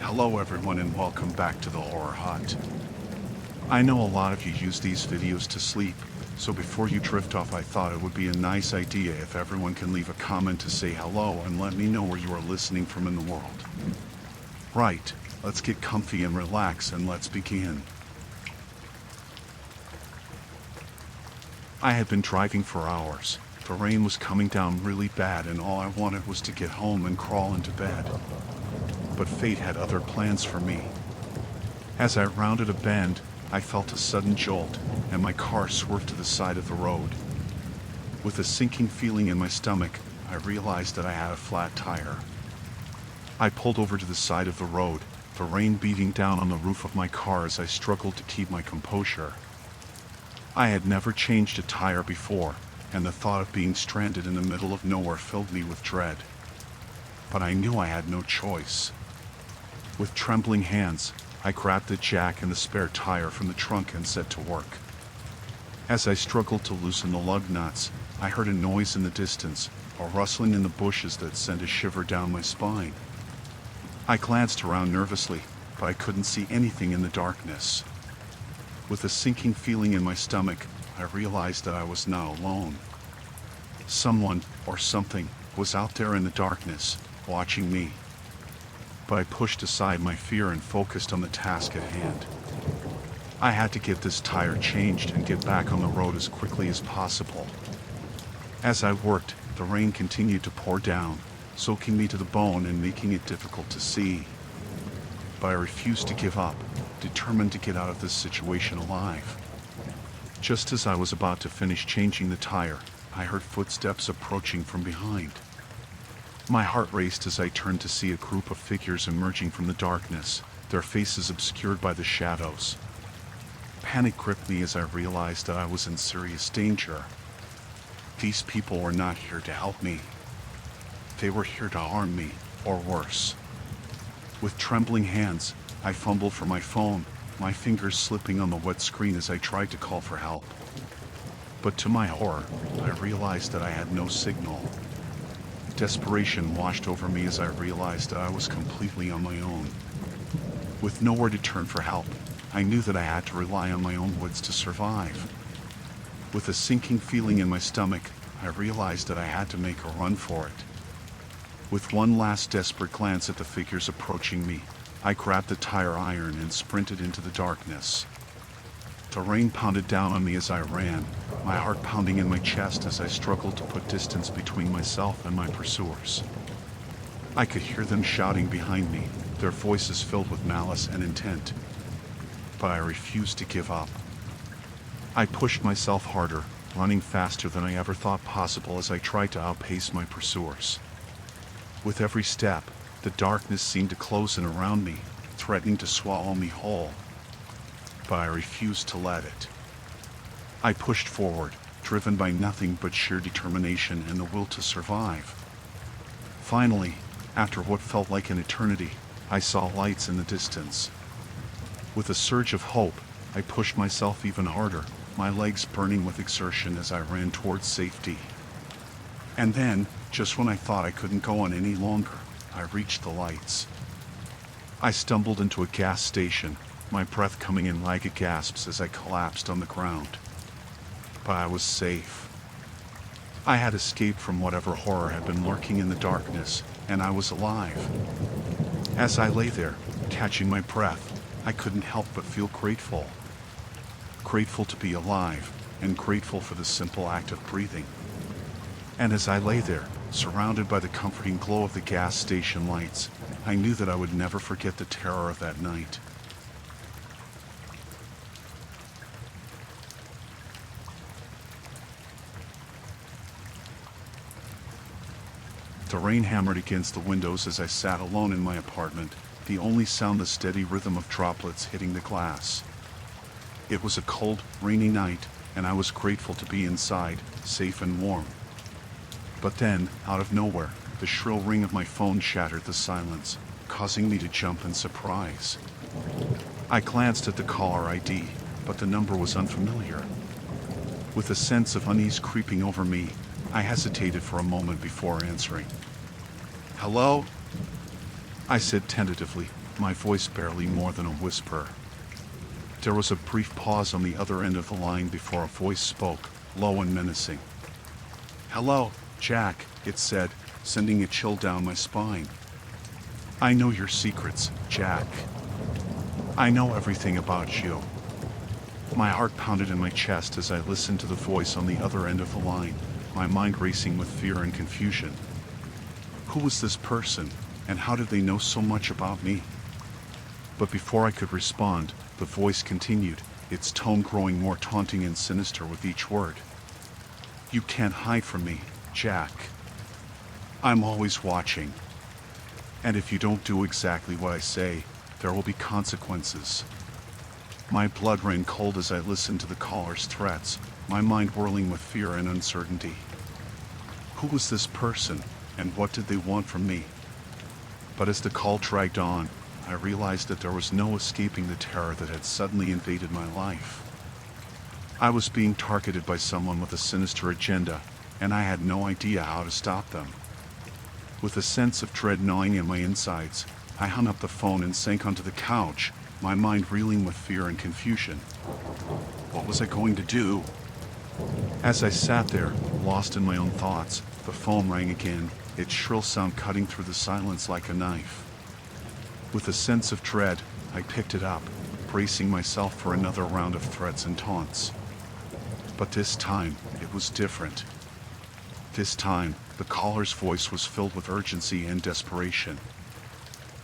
Hello everyone and welcome back to the Horror Hut. I know a lot of you use these videos to sleep, so before you drift off I thought it would be a nice idea if everyone can leave a comment to say hello and let me know where you are listening from in the world. Right, let's get comfy and relax and let's begin. I had been driving for hours. The rain was coming down really bad and all I wanted was to get home and crawl into bed. But fate had other plans for me. As I rounded a bend, I felt a sudden jolt, and my car swerved to the side of the road. With a sinking feeling in my stomach, I realized that I had a flat tire. I pulled over to the side of the road, the rain beating down on the roof of my car as I struggled to keep my composure. I had never changed a tire before, and the thought of being stranded in the middle of nowhere filled me with dread. But I knew I had no choice. With trembling hands, I grabbed the jack and the spare tire from the trunk and set to work. As I struggled to loosen the lug nuts, I heard a noise in the distance, a rustling in the bushes that sent a shiver down my spine. I glanced around nervously, but I couldn't see anything in the darkness. With a sinking feeling in my stomach, I realized that I was not alone. Someone, or something, was out there in the darkness, watching me. But I pushed aside my fear and focused on the task at hand. I had to get this tire changed and get back on the road as quickly as possible. As I worked, the rain continued to pour down, soaking me to the bone and making it difficult to see. But I refused to give up, determined to get out of this situation alive. Just as I was about to finish changing the tire, I heard footsteps approaching from behind. My heart raced as I turned to see a group of figures emerging from the darkness, their faces obscured by the shadows. Panic gripped me as I realized that I was in serious danger. These people were not here to help me. They were here to harm me, or worse. With trembling hands, I fumbled for my phone, my fingers slipping on the wet screen as I tried to call for help. But to my horror, I realized that I had no signal. Desperation washed over me as I realized that I was completely on my own. With nowhere to turn for help, I knew that I had to rely on my own wits to survive. With a sinking feeling in my stomach, I realized that I had to make a run for it. With one last desperate glance at the figures approaching me, I grabbed the tire iron and sprinted into the darkness. The rain pounded down on me as I ran, my heart pounding in my chest as I struggled to put distance between myself and my pursuers. I could hear them shouting behind me, their voices filled with malice and intent. But I refused to give up. I pushed myself harder, running faster than I ever thought possible as I tried to outpace my pursuers. With every step, the darkness seemed to close in around me, threatening to swallow me whole. But I refused to let it. I pushed forward, driven by nothing but sheer determination and the will to survive. Finally, after what felt like an eternity, I saw lights in the distance. With a surge of hope, I pushed myself even harder, my legs burning with exertion as I ran towards safety. And then, just when I thought I couldn't go on any longer, I reached the lights. I stumbled into a gas station, my breath coming in ragged gasps as I collapsed on the ground. But I was safe. I had escaped from whatever horror had been lurking in the darkness, and I was alive. As I lay there, catching my breath, I couldn't help but feel grateful. Grateful to be alive, and grateful for the simple act of breathing. And as I lay there, surrounded by the comforting glow of the gas station lights, I knew that I would never forget the terror of that night. The rain hammered against the windows as I sat alone in my apartment, the only sound the steady rhythm of droplets hitting the glass. It was a cold, rainy night, and I was grateful to be inside, safe and warm. But then, out of nowhere, the shrill ring of my phone shattered the silence, causing me to jump in surprise. I glanced at the caller ID, but the number was unfamiliar. With a sense of unease creeping over me, I hesitated for a moment before answering. "Hello?" I said tentatively, my voice barely more than a whisper. There was a brief pause on the other end of the line before a voice spoke, low and menacing. "Hello, Jack," it said, sending a chill down my spine. "I know your secrets, Jack. I know everything about you." My heart pounded in my chest as I listened to the voice on the other end of the line, my mind racing with fear and confusion. Who was this person, and how did they know so much about me? But before I could respond, the voice continued, its tone growing more taunting and sinister with each word. "You can't hide from me, Jack. I'm always watching. And if you don't do exactly what I say, there will be consequences." My blood ran cold as I listened to the caller's threats, my mind whirling with fear and uncertainty. Who was this person, and what did they want from me? But as the call dragged on, I realized that there was no escaping the terror that had suddenly invaded my life. I was being targeted by someone with a sinister agenda, and I had no idea how to stop them. With a sense of dread gnawing in my insides, I hung up the phone and sank onto the couch, my mind reeling with fear and confusion. What was I going to do? As I sat there, lost in my own thoughts, the phone rang again, its shrill sound cutting through the silence like a knife. With a sense of dread, I picked it up, bracing myself for another round of threats and taunts. But this time, it was different. This time, the caller's voice was filled with urgency and desperation.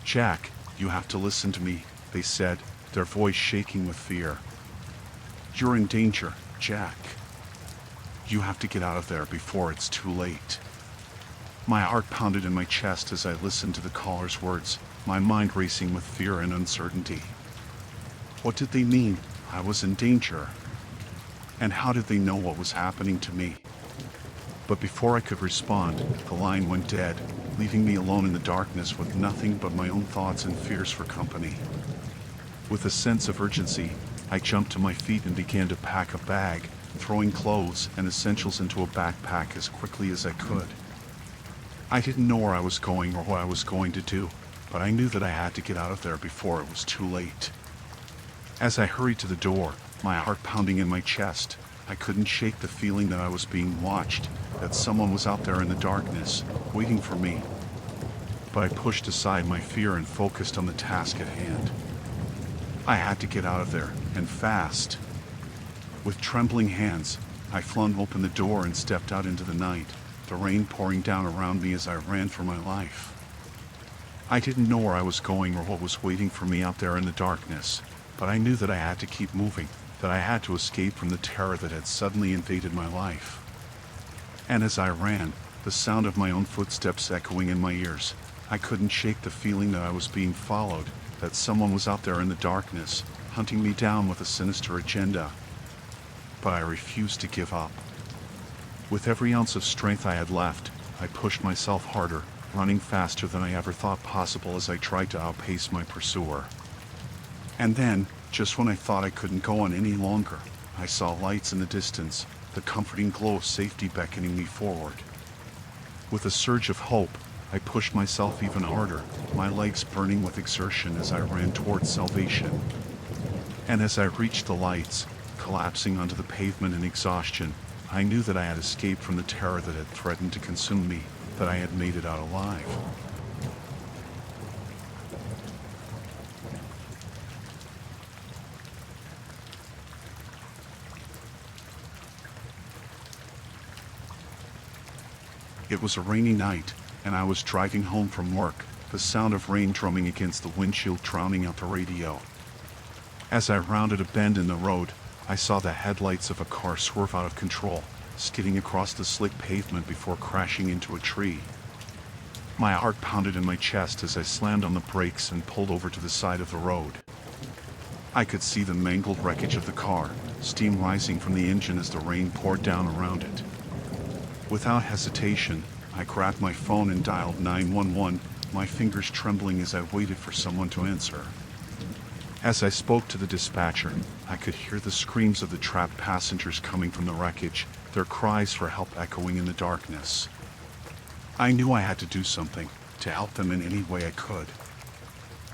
"Jack, you have to listen to me," they said, their voice shaking with fear. "You're in danger, Jack. You have to get out of there before it's too late." My heart pounded in my chest as I listened to the caller's words, my mind racing with fear and uncertainty. What did they mean? I was in danger. And how did they know what was happening to me? But before I could respond, the line went dead, leaving me alone in the darkness with nothing but my own thoughts and fears for company. With a sense of urgency, I jumped to my feet and began to pack a bag, throwing clothes and essentials into a backpack as quickly as I could. I didn't know where I was going or what I was going to do, but I knew that I had to get out of there before it was too late. As I hurried to the door, my heart pounding in my chest, I couldn't shake the feeling that I was being watched, that someone was out there in the darkness, waiting for me. But I pushed aside my fear and focused on the task at hand. I had to get out of there, and fast. With trembling hands, I flung open the door and stepped out into the night, the rain pouring down around me as I ran for my life. I didn't know where I was going or what was waiting for me out there in the darkness, but I knew that I had to keep moving, that I had to escape from the terror that had suddenly invaded my life. And as I ran, the sound of my own footsteps echoing in my ears, I couldn't shake the feeling that I was being followed, that someone was out there in the darkness, hunting me down with a sinister agenda. But I refused to give up. With every ounce of strength I had left, I pushed myself harder, running faster than I ever thought possible as I tried to outpace my pursuer. And then, just when I thought I couldn't go on any longer, I saw lights in the distance, the comforting glow of safety beckoning me forward. With a surge of hope, I pushed myself even harder, my legs burning with exertion as I ran towards salvation. And as I reached the lights, collapsing onto the pavement in exhaustion, I knew that I had escaped from the terror that had threatened to consume me, that I had made it out alive. It was a rainy night, and I was driving home from work, the sound of rain drumming against the windshield drowning out the radio. As I rounded a bend in the road, I saw the headlights of a car swerve out of control, skidding across the slick pavement before crashing into a tree. My heart pounded in my chest as I slammed on the brakes and pulled over to the side of the road. I could see the mangled wreckage of the car, steam rising from the engine as the rain poured down around it. Without hesitation, I grabbed my phone and dialed 911, my fingers trembling as I waited for someone to answer. As I spoke to the dispatcher, I could hear the screams of the trapped passengers coming from the wreckage, their cries for help echoing in the darkness. I knew I had to do something, to help them in any way I could.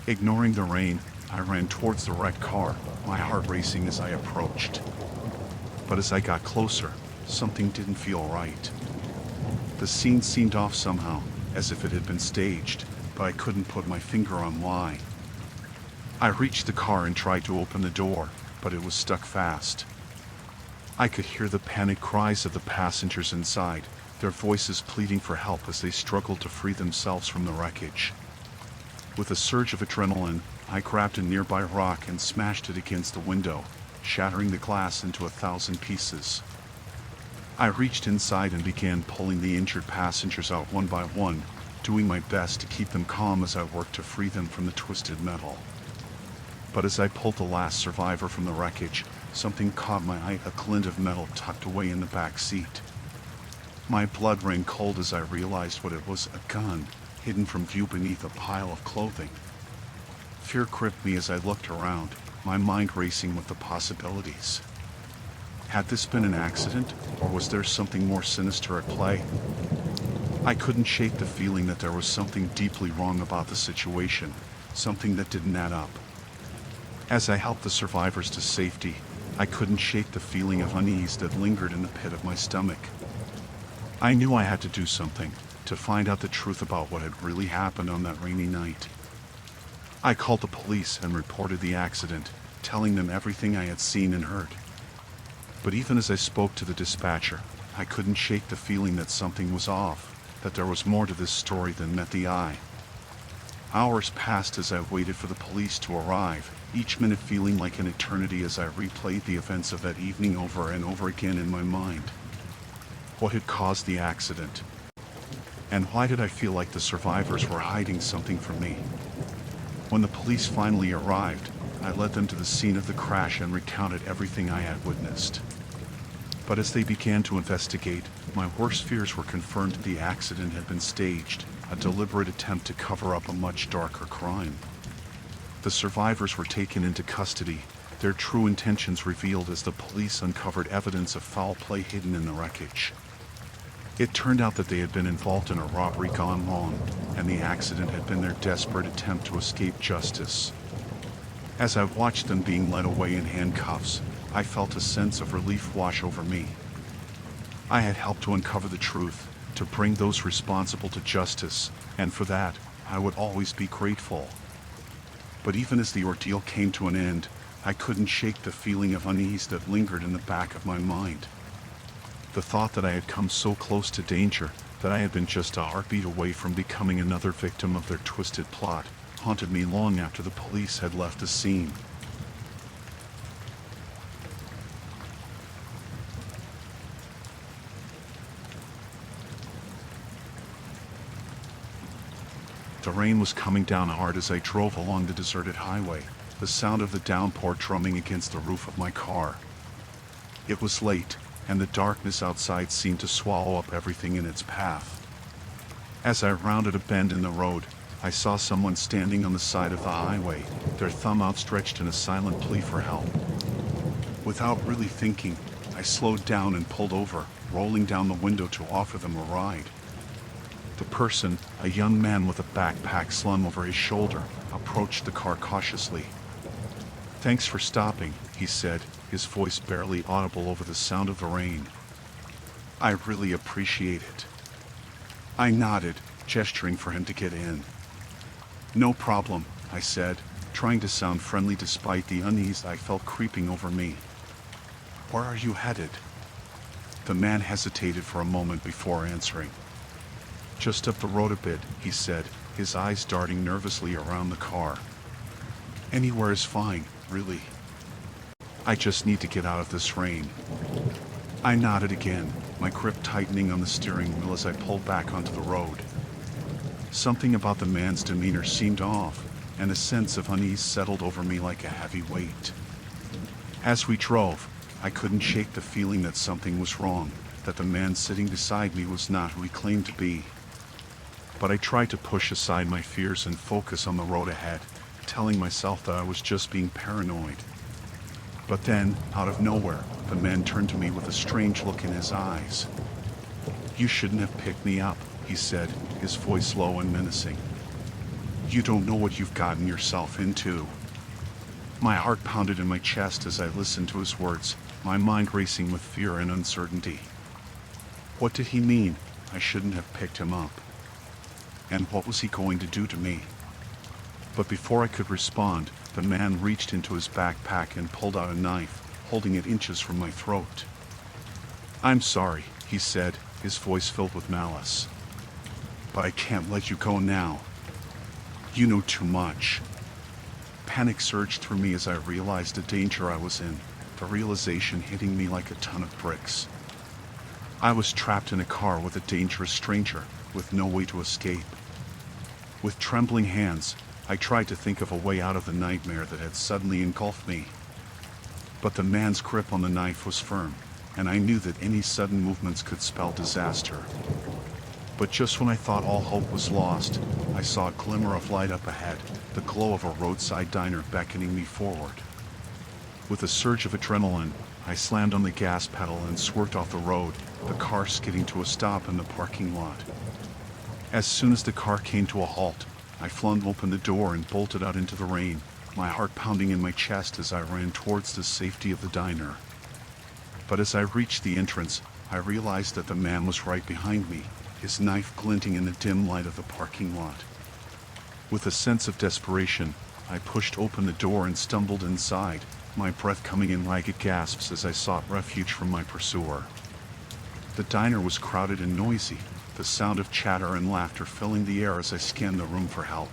Ignoring the rain, I ran towards the wrecked car, my heart racing as I approached. But as I got closer, something didn't feel right. The scene seemed off somehow, as if it had been staged, but I couldn't put my finger on why. I reached the car and tried to open the door, but it was stuck fast. I could hear the panicked cries of the passengers inside, their voices pleading for help as they struggled to free themselves from the wreckage. With a surge of adrenaline, I grabbed a nearby rock and smashed it against the window, shattering the glass into 1,000 pieces. I reached inside and began pulling the injured passengers out one by one, doing my best to keep them calm as I worked to free them from the twisted metal. But as I pulled the last survivor from the wreckage, something caught my eye, a glint of metal tucked away in the back seat. My blood ran cold as I realized what it was, a gun, hidden from view beneath a pile of clothing. Fear gripped me as I looked around, my mind racing with the possibilities. Had this been an accident, or was there something more sinister at play? I couldn't shake the feeling that there was something deeply wrong about the situation, something that didn't add up. As I helped the survivors to safety, I couldn't shake the feeling of unease that lingered in the pit of my stomach. I knew I had to do something, to find out the truth about what had really happened on that rainy night. I called the police and reported the accident, telling them everything I had seen and heard. But even as I spoke to the dispatcher, I couldn't shake the feeling that something was off, that there was more to this story than met the eye. Hours passed as I waited for the police to arrive, each minute feeling like an eternity as I replayed the events of that evening over and over again in my mind. What had caused the accident? And why did I feel like the survivors were hiding something from me? When the police finally arrived, I led them to the scene of the crash and recounted everything I had witnessed. But as they began to investigate, my worst fears were confirmed. The accident had been staged, a deliberate attempt to cover up a much darker crime. The survivors were taken into custody, their true intentions revealed as the police uncovered evidence of foul play hidden in the wreckage. It turned out that they had been involved in a robbery gone wrong, and the accident had been their desperate attempt to escape justice. As I watched them being led away in handcuffs, I felt a sense of relief wash over me. I had helped to uncover the truth, to bring those responsible to justice, and for that, I would always be grateful. But even as the ordeal came to an end, I couldn't shake the feeling of unease that lingered in the back of my mind. The thought that I had come so close to danger, that I had been just a heartbeat away from becoming another victim of their twisted plot, haunted me long after the police had left the scene. The rain was coming down hard as I drove along the deserted highway, the sound of the downpour drumming against the roof of my car. It was late, and the darkness outside seemed to swallow up everything in its path. As I rounded a bend in the road, I saw someone standing on the side of the highway, their thumb outstretched in a silent plea for help. Without really thinking, I slowed down and pulled over, rolling down the window to offer them a ride. The person, a young man with a backpack slung over his shoulder, approached the car cautiously. "Thanks for stopping," he said, his voice barely audible over the sound of the rain. "I really appreciate it." I nodded, gesturing for him to get in. "No problem," I said, trying to sound friendly despite the unease I felt creeping over me. "Where are you headed?" The man hesitated for a moment before answering. "Just up the road a bit," he said, his eyes darting nervously around the car. "Anywhere is fine, really. I just need to get out of this rain." I nodded again, my grip tightening on the steering wheel as I pulled back onto the road. Something about the man's demeanor seemed off, and a sense of unease settled over me like a heavy weight. As we drove, I couldn't shake the feeling that something was wrong, that the man sitting beside me was not who he claimed to be. But I tried to push aside my fears and focus on the road ahead, telling myself that I was just being paranoid. But then, out of nowhere, the man turned to me with a strange look in his eyes. "You shouldn't have picked me up," he said, his voice low and menacing. You don't know what you've gotten yourself into." My heart pounded in my chest as I listened to his words, my mind racing with fear and uncertainty. What did he mean? I shouldn't have picked him up. And what was he going to do to me? But before I could respond, the man reached into his backpack and pulled out a knife, holding it inches from my throat. "I'm sorry," he said, his voice filled with malice. "But I can't let you go now. You know too much." Panic surged through me as I realized the danger I was in, the realization hitting me like a ton of bricks. I was trapped in a car with a dangerous stranger, with no way to escape. With trembling hands, I tried to think of a way out of the nightmare that had suddenly engulfed me. But the man's grip on the knife was firm, and I knew that any sudden movements could spell disaster. But just when I thought all hope was lost, I saw a glimmer of light up ahead, the glow of a roadside diner beckoning me forward. With a surge of adrenaline, I slammed on the gas pedal and swerved off the road, the car skidding to a stop in the parking lot. As soon as the car came to a halt, I flung open the door and bolted out into the rain, my heart pounding in my chest as I ran towards the safety of the diner. But as I reached the entrance, I realized that the man was right behind me, his knife glinting in the dim light of the parking lot. With a sense of desperation, I pushed open the door and stumbled inside, my breath coming in ragged gasps as I sought refuge from my pursuer. The diner was crowded and noisy, the sound of chatter and laughter filling the air as I scanned the room for help.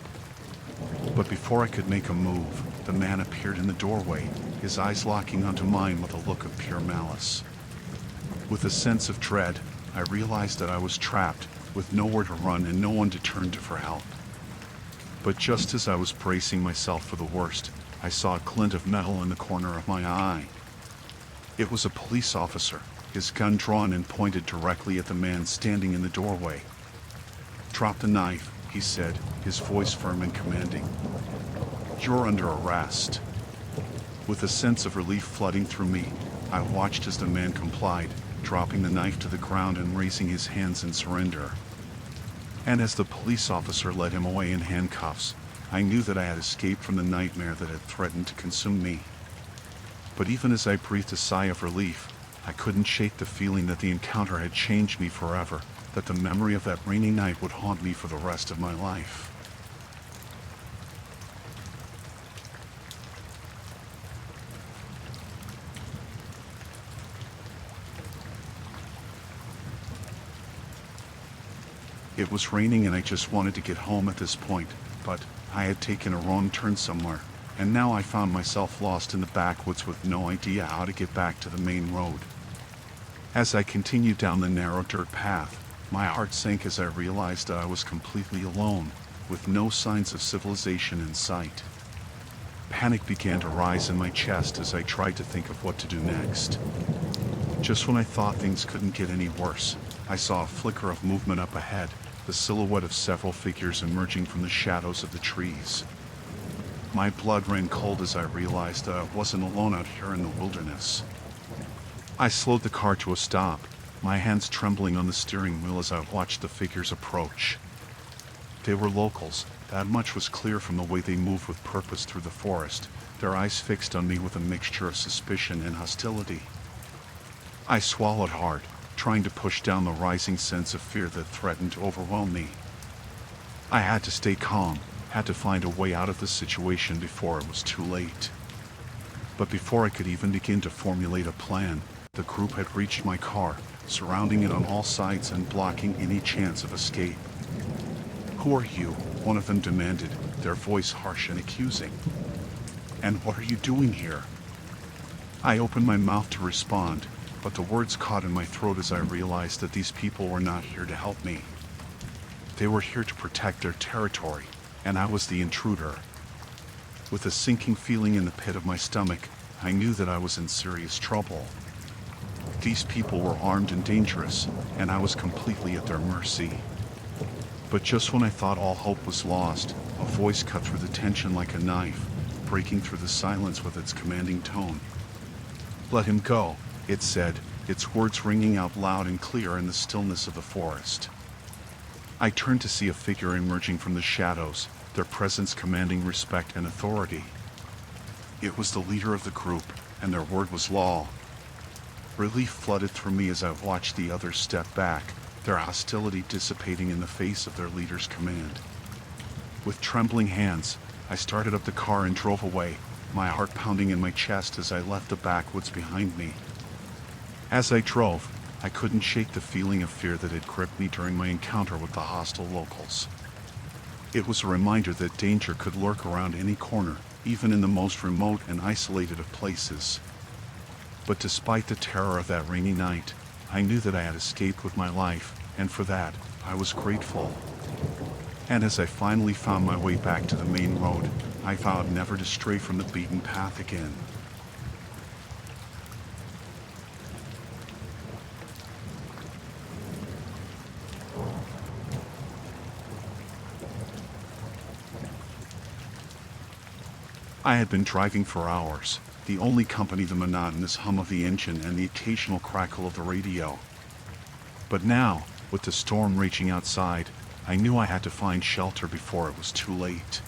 But before I could make a move, the man appeared in the doorway, his eyes locking onto mine with a look of pure malice. With a sense of dread, I realized that I was trapped, with nowhere to run and no one to turn to for help. But just as I was bracing myself for the worst, I saw a glint of metal in the corner of my eye. It was a police officer, his gun drawn and pointed directly at the man standing in the doorway. "Drop the knife," he said, his voice firm and commanding. "You're under arrest." With a sense of relief flooding through me, I watched as the man complied, dropping the knife to the ground and raising his hands in surrender. And as the police officer led him away in handcuffs, I knew that I had escaped from the nightmare that had threatened to consume me. But even as I breathed a sigh of relief, I couldn't shake the feeling that the encounter had changed me forever, that the memory of that rainy night would haunt me for the rest of my life. It was raining and I just wanted to get home at this point, but I had taken a wrong turn somewhere, and now I found myself lost in the backwoods with no idea how to get back to the main road. As I continued down the narrow dirt path, my heart sank as I realized that I was completely alone, with no signs of civilization in sight. Panic began to rise in my chest as I tried to think of what to do next. Just when I thought things couldn't get any worse, I saw a flicker of movement up ahead, the silhouette of several figures emerging from the shadows of the trees. My blood ran cold as I realized that I wasn't alone out here in the wilderness. I slowed the car to a stop, my hands trembling on the steering wheel as I watched the figures approach. They were locals, that much was clear from the way they moved with purpose through the forest, their eyes fixed on me with a mixture of suspicion and hostility. I swallowed hard, trying to push down the rising sense of fear that threatened to overwhelm me. I had to stay calm, had to find a way out of the situation before it was too late. But before I could even begin to formulate a plan, the group had reached my car, surrounding it on all sides and blocking any chance of escape. "Who are you?" one of them demanded, their voice harsh and accusing. "And what are you doing here?" I opened my mouth to respond, but the words caught in my throat as I realized that these people were not here to help me. They were here to protect their territory, and I was the intruder. With a sinking feeling in the pit of my stomach, I knew that I was in serious trouble. These people were armed and dangerous, and I was completely at their mercy. But just when I thought all hope was lost, a voice cut through the tension like a knife, breaking through the silence with its commanding tone. "Let him go," it said, its words ringing out loud and clear in the stillness of the forest. I turned to see a figure emerging from the shadows, their presence commanding respect and authority. It was the leader of the group, and their word was lull. Relief flooded through me as I watched the others step back, their hostility dissipating in the face of their leader's command. With trembling hands, I started up the car and drove away, my heart pounding in my chest as I left the backwoods behind me. As I drove, I couldn't shake the feeling of fear that had gripped me during my encounter with the hostile locals. It was a reminder that danger could lurk around any corner, even in the most remote and isolated of places. But despite the terror of that rainy night, I knew that I had escaped with my life, and for that, I was grateful. And as I finally found my way back to the main road, I vowed never to stray from the beaten path again. I had been driving for hours, the only company the monotonous hum of the engine and the occasional crackle of the radio. But now, with the storm raging outside, I knew I had to find shelter before it was too late.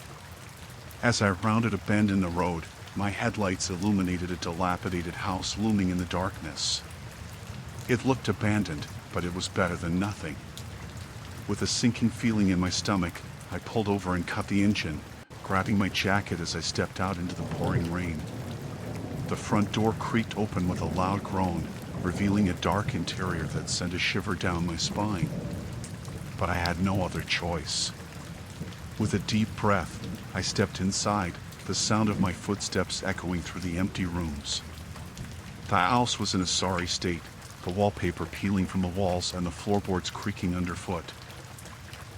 As I rounded a bend in the road, my headlights illuminated a dilapidated house looming in the darkness. It looked abandoned, but it was better than nothing. With a sinking feeling in my stomach, I pulled over and cut the engine, grabbing my jacket as I stepped out into the pouring rain. The front door creaked open with a loud groan, revealing a dark interior that sent a shiver down my spine. But I had no other choice. With a deep breath, I stepped inside, the sound of my footsteps echoing through the empty rooms. The house was in a sorry state, the wallpaper peeling from the walls and the floorboards creaking underfoot.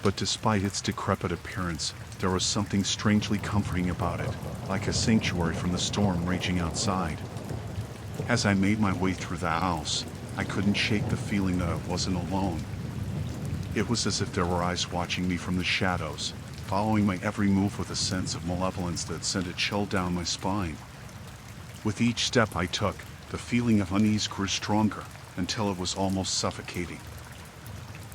But despite its decrepit appearance, there was something strangely comforting about it, like a sanctuary from the storm raging outside. As I made my way through the house, I couldn't shake the feeling that I wasn't alone. It was as if there were eyes watching me from the shadows, following my every move with a sense of malevolence that sent a chill down my spine. With each step I took, the feeling of unease grew stronger, until it was almost suffocating.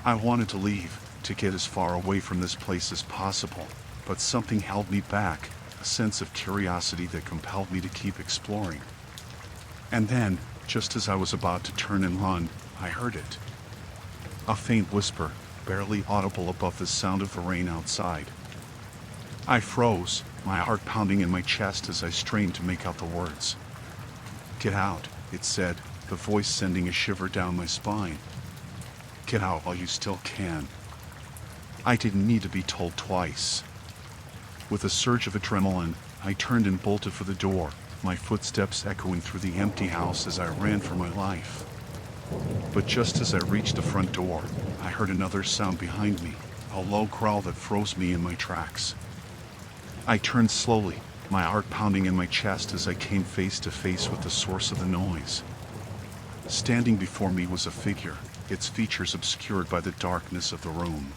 I wanted to leave, to get as far away from this place as possible, but something held me back, a sense of curiosity that compelled me to keep exploring. And then, just as I was about to turn and run, I heard it. A faint whisper, barely audible above the sound of the rain outside. I froze, my heart pounding in my chest as I strained to make out the words. "Get out," it said, the voice sending a shiver down my spine. "Get out while you still can." I didn't need to be told twice. With a surge of adrenaline, I turned and bolted for the door, my footsteps echoing through the empty house as I ran for my life. But just as I reached the front door, I heard another sound behind me, a low growl that froze me in my tracks. I turned slowly, my heart pounding in my chest as I came face to face with the source of the noise. Standing before me was a figure, its features obscured by the darkness of the room.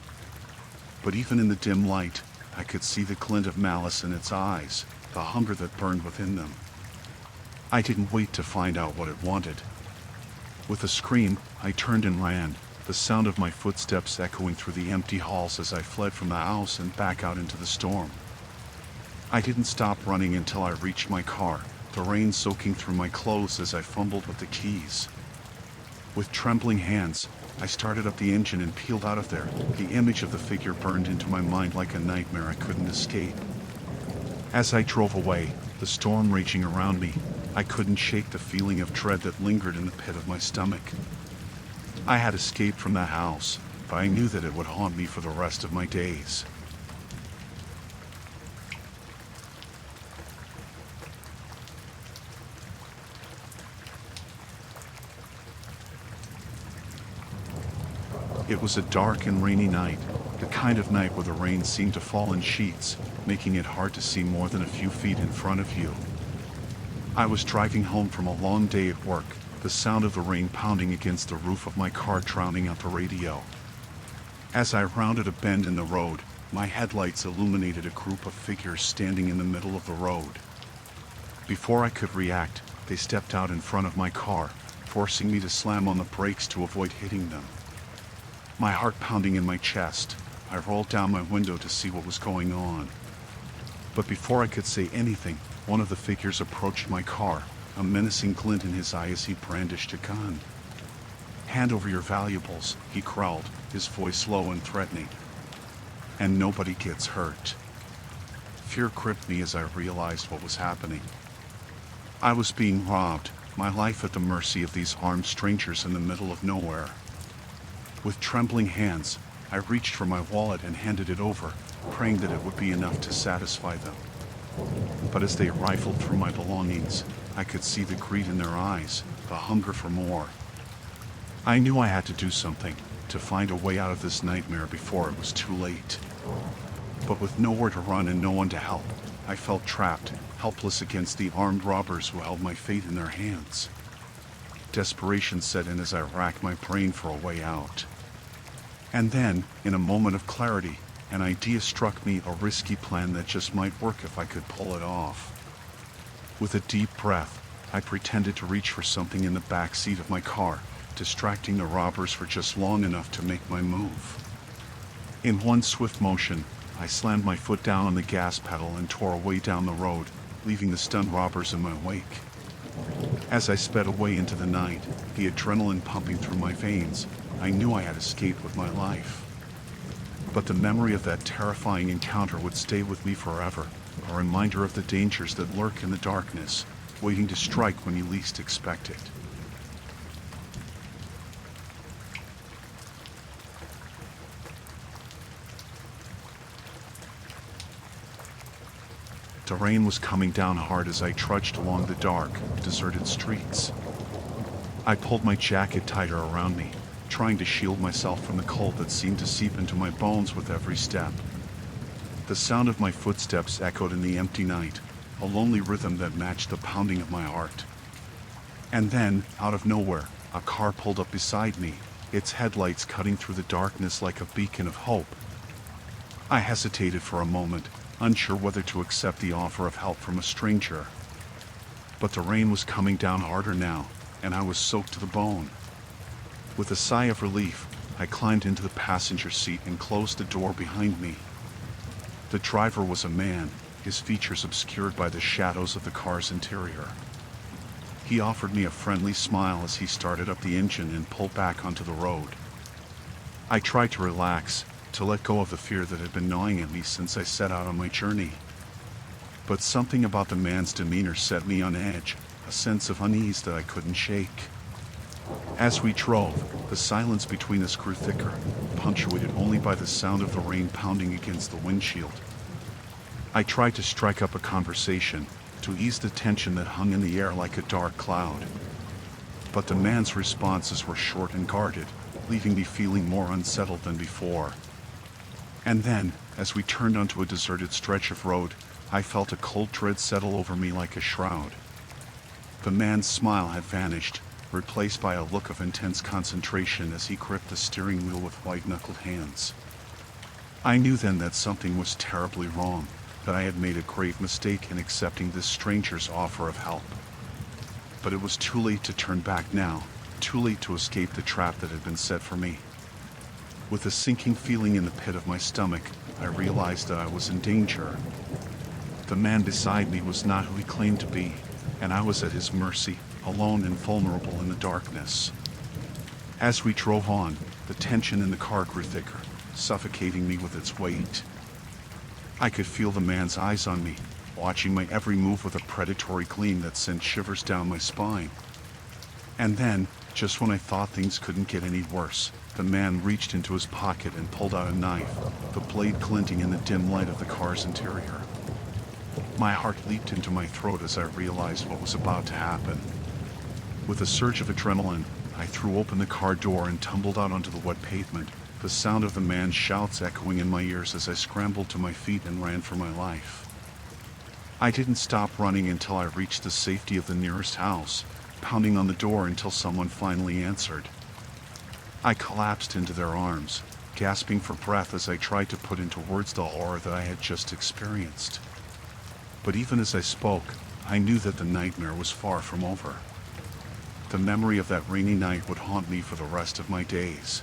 But even in the dim light, I could see the glint of malice in its eyes, the hunger that burned within them. I didn't wait to find out what it wanted. With a scream, I turned and ran, the sound of my footsteps echoing through the empty halls as I fled from the house and back out into the storm. I didn't stop running until I reached my car, the rain soaking through my clothes as I fumbled with the keys. With trembling hands, I started up the engine and peeled out of there, the image of the figure burned into my mind like a nightmare I couldn't escape. As I drove away, the storm raging around me, I couldn't shake the feeling of dread that lingered in the pit of my stomach. I had escaped from that house, but I knew that it would haunt me for the rest of my days. It was a dark and rainy night, the kind of night where the rain seemed to fall in sheets, making it hard to see more than a few feet in front of you. I was driving home from a long day at work, the sound of the rain pounding against the roof of my car drowning out the radio. As I rounded a bend in the road, my headlights illuminated a group of figures standing in the middle of the road. Before I could react, they stepped out in front of my car, forcing me to slam on the brakes to avoid hitting them. My heart pounding in my chest, I rolled down my window to see what was going on. But before I could say anything, one of the figures approached my car, a menacing glint in his eye as he brandished a gun. "Hand over your valuables," he growled, his voice low and threatening. "And nobody gets hurt." Fear gripped me as I realized what was happening. I was being robbed, my life at the mercy of these armed strangers in the middle of nowhere. With trembling hands, I reached for my wallet and handed it over, praying that it would be enough to satisfy them. But as they rifled through my belongings, I could see the greed in their eyes, the hunger for more. I knew I had to do something, to find a way out of this nightmare before it was too late. But with nowhere to run and no one to help, I felt trapped, helpless against the armed robbers who held my fate in their hands. Desperation set in as I racked my brain for a way out. And then, in a moment of clarity, an idea struck me, a risky plan that just might work if I could pull it off. With a deep breath, I pretended to reach for something in the back seat of my car, distracting the robbers for just long enough to make my move. In one swift motion, I slammed my foot down on the gas pedal and tore away down the road, leaving the stunned robbers in my wake. As I sped away into the night, the adrenaline pumping through my veins, I knew I had escaped with my life. But the memory of that terrifying encounter would stay with me forever, a reminder of the dangers that lurk in the darkness, waiting to strike when you least expect it. The rain was coming down hard as I trudged along the dark, deserted streets. I pulled my jacket tighter around me, trying to shield myself from the cold that seemed to seep into my bones with every step. The sound of my footsteps echoed in the empty night, a lonely rhythm that matched the pounding of my heart. And then, out of nowhere, a car pulled up beside me, its headlights cutting through the darkness like a beacon of hope. I hesitated for a moment, unsure whether to accept the offer of help from a stranger. But the rain was coming down harder now, and I was soaked to the bone. With a sigh of relief, I climbed into the passenger seat and closed the door behind me. The driver was a man, his features obscured by the shadows of the car's interior. He offered me a friendly smile as he started up the engine and pulled back onto the road. I tried to relax, to let go of the fear that had been gnawing at me since I set out on my journey. But something about the man's demeanor set me on edge, a sense of unease that I couldn't shake. As we drove, the silence between us grew thicker, punctuated only by the sound of the rain pounding against the windshield. I tried to strike up a conversation, to ease the tension that hung in the air like a dark cloud. But the man's responses were short and guarded, leaving me feeling more unsettled than before. And then, as we turned onto a deserted stretch of road, I felt a cold dread settle over me like a shroud. The man's smile had vanished, replaced by a look of intense concentration as he gripped the steering wheel with white-knuckled hands. I knew then that something was terribly wrong, that I had made a grave mistake in accepting this stranger's offer of help. But it was too late to turn back now, too late to escape the trap that had been set for me. With a sinking feeling in the pit of my stomach, I realized that I was in danger. The man beside me was not who he claimed to be, and I was at his mercy, alone and vulnerable in the darkness. As we drove on, the tension in the car grew thicker, suffocating me with its weight. I could feel the man's eyes on me, watching my every move with a predatory gleam that sent shivers down my spine. And then, just when I thought things couldn't get any worse, the man reached into his pocket and pulled out a knife, the blade glinting in the dim light of the car's interior. My heart leaped into my throat as I realized what was about to happen. With a surge of adrenaline, I threw open the car door and tumbled out onto the wet pavement, the sound of the man's shouts echoing in my ears as I scrambled to my feet and ran for my life. I didn't stop running until I reached the safety of the nearest house, pounding on the door until someone finally answered. I collapsed into their arms, gasping for breath as I tried to put into words the horror that I had just experienced. But even as I spoke, I knew that the nightmare was far from over. The memory of that rainy night would haunt me for the rest of my days.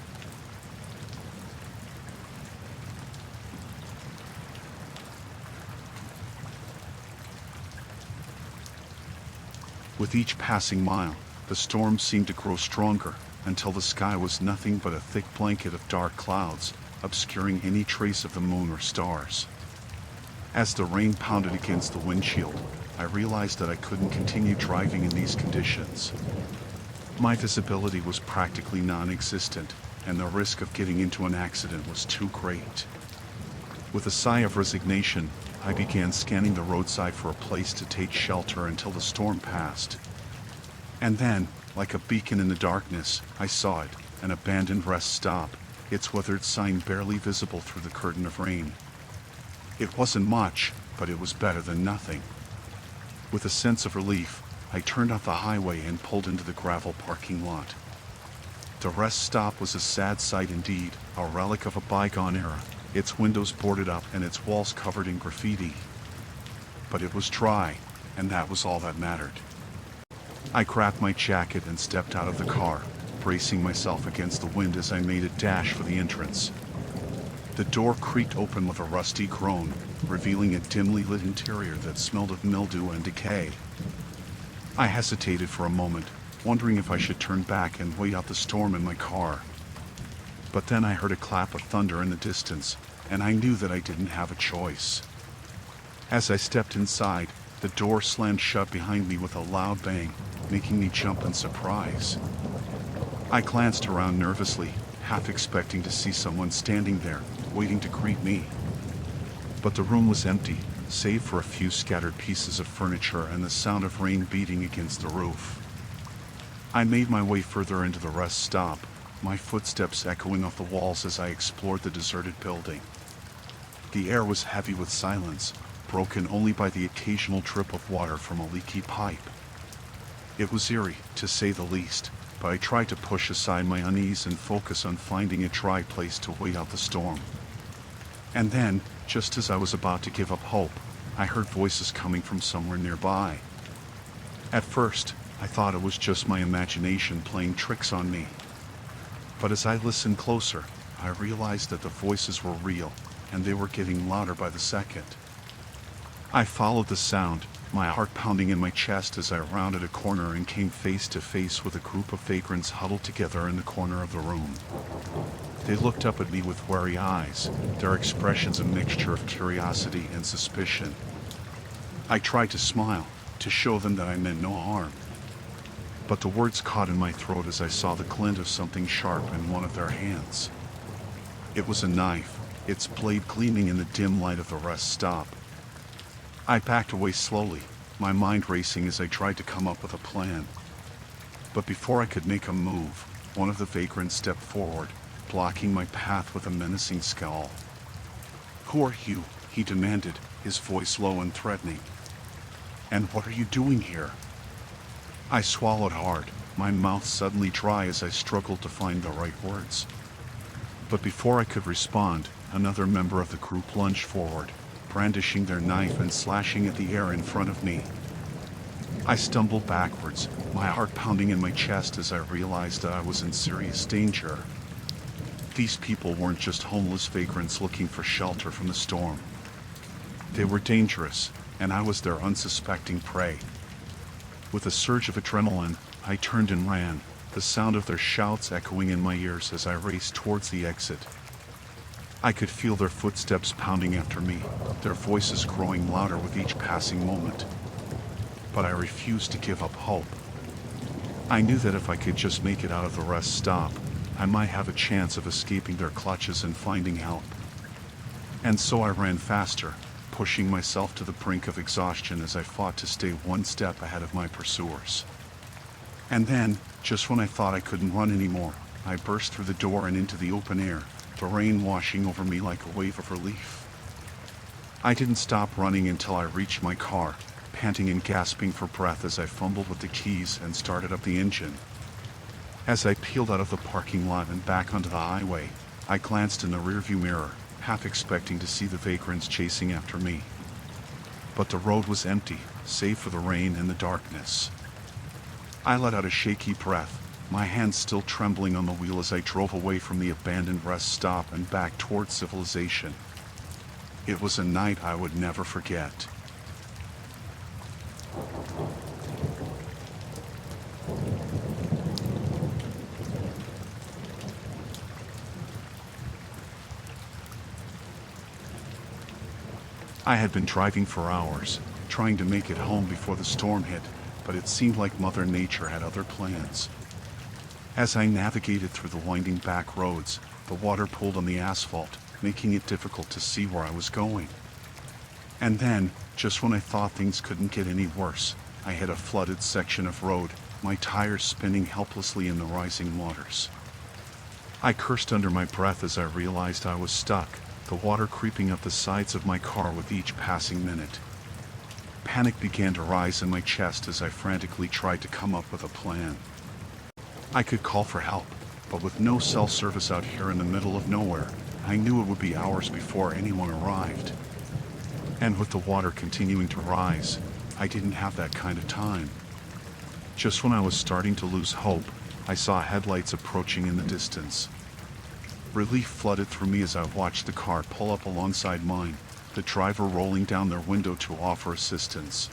With each passing mile, the storm seemed to grow stronger, until the sky was nothing but a thick blanket of dark clouds, obscuring any trace of the moon or stars. As the rain pounded against the windshield, I realized that I couldn't continue driving in these conditions. My visibility was practically non-existent, and the risk of getting into an accident was too great. With a sigh of resignation, I began scanning the roadside for a place to take shelter until the storm passed. And then, like a beacon in the darkness, I saw it, an abandoned rest stop, its weathered sign barely visible through the curtain of rain. It wasn't much, but it was better than nothing. With a sense of relief, I turned off the highway and pulled into the gravel parking lot. The rest stop was a sad sight indeed, a relic of a bygone era, its windows boarded up and its walls covered in graffiti. But it was dry, and that was all that mattered. I grabbed my jacket and stepped out of the car, bracing myself against the wind as I made a dash for the entrance. The door creaked open with a rusty groan, revealing a dimly lit interior that smelled of mildew and decay. I hesitated for a moment, wondering if I should turn back and wait out the storm in my car. But then I heard a clap of thunder in the distance, and I knew that I didn't have a choice. As I stepped inside, the door slammed shut behind me with a loud bang, making me jump in surprise. I glanced around nervously, half expecting to see someone standing there, waiting to greet me. But the room was empty, save for a few scattered pieces of furniture and the sound of rain beating against the roof. I made my way further into the rest stop, my footsteps echoing off the walls as I explored the deserted building. The air was heavy with silence, broken only by the occasional drip of water from a leaky pipe. It was eerie, to say the least, but I tried to push aside my unease and focus on finding a dry place to wait out the storm. And then, just as I was about to give up hope, I heard voices coming from somewhere nearby. At first, I thought it was just my imagination playing tricks on me. But as I listened closer, I realized that the voices were real, and they were getting louder by the second. I followed the sound, my heart pounding in my chest as I rounded a corner and came face to face with a group of vagrants huddled together in the corner of the room. They looked up at me with wary eyes, their expressions a mixture of curiosity and suspicion. I tried to smile, to show them that I meant no harm. But the words caught in my throat as I saw the glint of something sharp in one of their hands. It was a knife, its blade gleaming in the dim light of the rest stop. I backed away slowly, my mind racing as I tried to come up with a plan. But before I could make a move, one of the vagrants stepped forward, blocking my path with a menacing scowl. "Who are you?" he demanded, his voice low and threatening. "And what are you doing here?" I swallowed hard, my mouth suddenly dry as I struggled to find the right words. But before I could respond, another member of the group lunged forward, brandishing their knife and slashing at the air in front of me. I stumbled backwards, my heart pounding in my chest as I realized that I was in serious danger. These people weren't just homeless vagrants looking for shelter from the storm. They were dangerous, and I was their unsuspecting prey. With a surge of adrenaline, I turned and ran, the sound of their shouts echoing in my ears as I raced towards the exit. I could feel their footsteps pounding after me, their voices growing louder with each passing moment. But I refused to give up hope. I knew that if I could just make it out of the rest stop, I might have a chance of escaping their clutches and finding help. And so I ran faster, pushing myself to the brink of exhaustion as I fought to stay one step ahead of my pursuers. And then, just when I thought I couldn't run anymore, I burst through the door and into the open air, the rain washing over me like a wave of relief. I didn't stop running until I reached my car, panting and gasping for breath as I fumbled with the keys and started up the engine. As I peeled out of the parking lot and back onto the highway, I glanced in the rearview mirror, half expecting to see the vagrants chasing after me. But the road was empty, save for the rain and the darkness. I let out a shaky breath, my hands still trembling on the wheel as I drove away from the abandoned rest stop and back towards civilization. It was a night I would never forget. I had been driving for hours, trying to make it home before the storm hit, but it seemed like Mother Nature had other plans. As I navigated through the winding back roads, the water pooled on the asphalt, making it difficult to see where I was going. And then, just when I thought things couldn't get any worse, I hit a flooded section of road, my tires spinning helplessly in the rising waters. I cursed under my breath as I realized I was stuck, the water creeping up the sides of my car with each passing minute. Panic began to rise in my chest as I frantically tried to come up with a plan. I could call for help, but with no cell service out here in the middle of nowhere, I knew it would be hours before anyone arrived. And with the water continuing to rise, I didn't have that kind of time. Just when I was starting to lose hope, I saw headlights approaching in the distance. Relief flooded through me as I watched the car pull up alongside mine, the driver rolling down their window to offer assistance.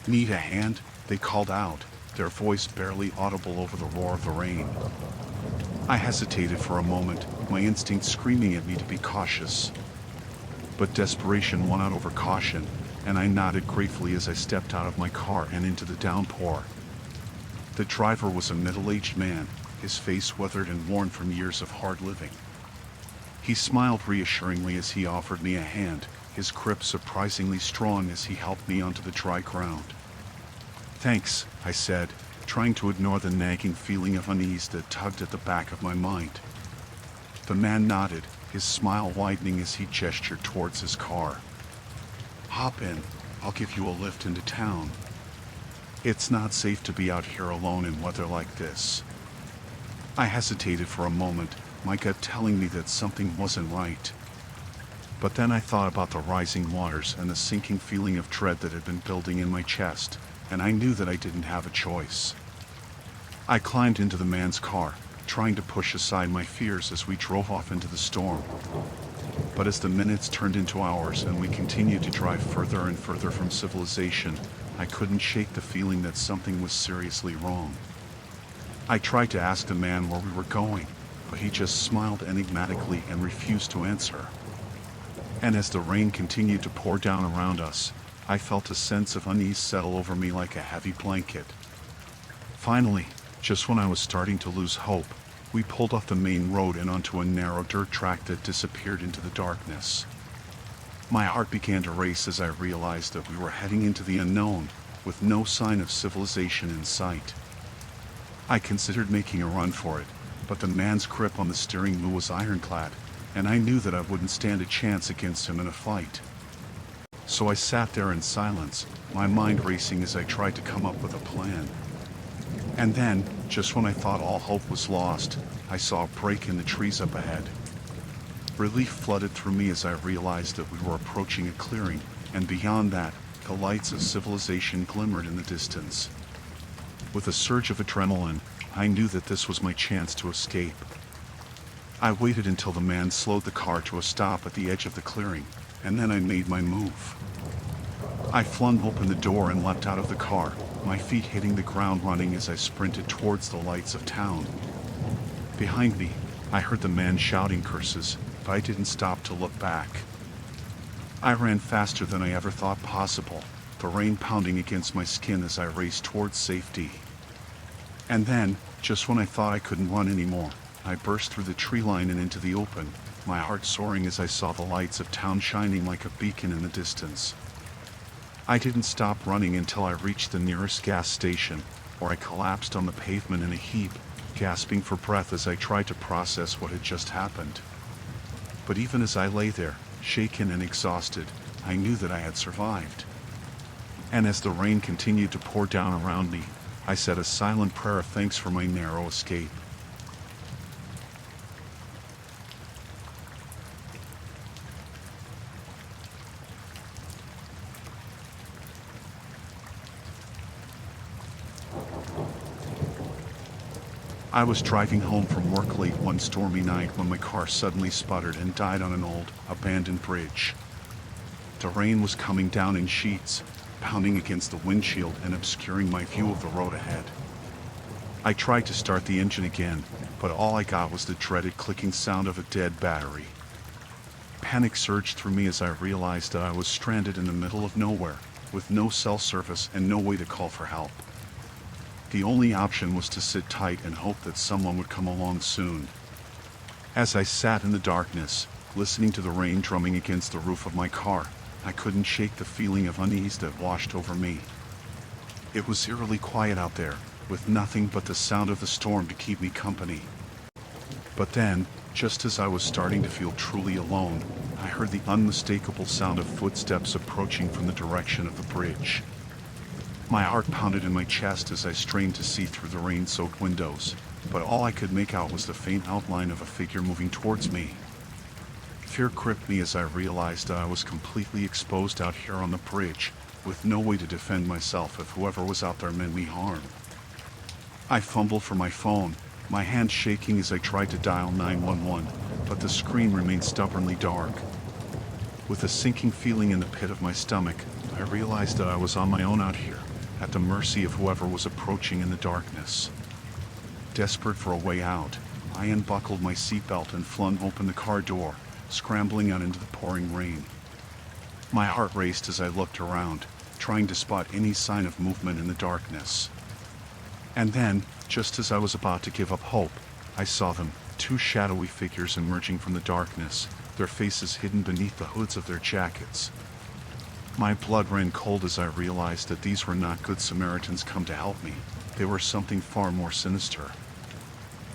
"Need a hand?" they called out, their voice barely audible over the roar of the rain. I hesitated for a moment, my instinct screaming at me to be cautious. But desperation won out over caution, and I nodded gratefully as I stepped out of my car and into the downpour. The driver was a middle-aged man, his face weathered and worn from years of hard living. He smiled reassuringly as he offered me a hand, his grip surprisingly strong as he helped me onto the dry ground. "Thanks," I said, trying to ignore the nagging feeling of unease that tugged at the back of my mind. The man nodded, his smile widening as he gestured towards his car. "Hop in, I'll give you a lift into town. It's not safe to be out here alone in weather like this." I hesitated for a moment, my gut telling me that something wasn't right. But then I thought about the rising waters and the sinking feeling of dread that had been building in my chest, and I knew that I didn't have a choice. I climbed into the man's car, trying to push aside my fears as we drove off into the storm. But as the minutes turned into hours and we continued to drive further and further from civilization, I couldn't shake the feeling that something was seriously wrong. I tried to ask the man where we were going, but he just smiled enigmatically and refused to answer. And as the rain continued to pour down around us, I felt a sense of unease settle over me like a heavy blanket. Finally, just when I was starting to lose hope, we pulled off the main road and onto a narrow dirt track that disappeared into the darkness. My heart began to race as I realized that we were heading into the unknown, with no sign of civilization in sight. I considered making a run for it, but the man's grip on the steering wheel was ironclad, and I knew that I wouldn't stand a chance against him in a fight. So I sat there in silence, my mind racing as I tried to come up with a plan. And then, just when I thought all hope was lost, I saw a break in the trees up ahead. Relief flooded through me as I realized that we were approaching a clearing, and beyond that, the lights of civilization glimmered in the distance. With a surge of adrenaline, I knew that this was my chance to escape. I waited until the man slowed the car to a stop at the edge of the clearing, and then I made my move. I flung open the door and leapt out of the car, my feet hitting the ground running as I sprinted towards the lights of town. Behind me, I heard the man shouting curses, but I didn't stop to look back. I ran faster than I ever thought possible, the rain pounding against my skin as I raced towards safety. And then, just when I thought I couldn't run anymore, I burst through the tree line and into the open, my heart soaring as I saw the lights of town shining like a beacon in the distance. I didn't stop running until I reached the nearest gas station, where I collapsed on the pavement in a heap, gasping for breath as I tried to process what had just happened. But even as I lay there, shaken and exhausted, I knew that I had survived. And as the rain continued to pour down around me, I said a silent prayer of thanks for my narrow escape. I was driving home from work late one stormy night when my car suddenly sputtered and died on an old, abandoned bridge. The rain was coming down in sheets, pounding against the windshield and obscuring my view of the road ahead. I tried to start the engine again, but all I got was the dreaded clicking sound of a dead battery. Panic surged through me as I realized that I was stranded in the middle of nowhere, with no cell service and no way to call for help. The only option was to sit tight and hope that someone would come along soon. As I sat in the darkness, listening to the rain drumming against the roof of my car, I couldn't shake the feeling of unease that washed over me. It was eerily quiet out there, with nothing but the sound of the storm to keep me company. But then, just as I was starting to feel truly alone, I heard the unmistakable sound of footsteps approaching from the direction of the bridge. My heart pounded in my chest as I strained to see through the rain-soaked windows, but all I could make out was the faint outline of a figure moving towards me. Fear gripped me as I realized that I was completely exposed out here on the bridge, with no way to defend myself if whoever was out there meant me harm. I fumbled for my phone, my hand shaking as I tried to dial 911, but the screen remained stubbornly dark. With a sinking feeling in the pit of my stomach, I realized that I was on my own out here, at the mercy of whoever was approaching in the darkness. Desperate for a way out, I unbuckled my seatbelt and flung open the car door, scrambling out into the pouring rain. My heart raced as I looked around, trying to spot any sign of movement in the darkness. And then, just as I was about to give up hope, I saw them, two shadowy figures emerging from the darkness, their faces hidden beneath the hoods of their jackets. My blood ran cold as I realized that these were not good Samaritans come to help me. They were something far more sinister.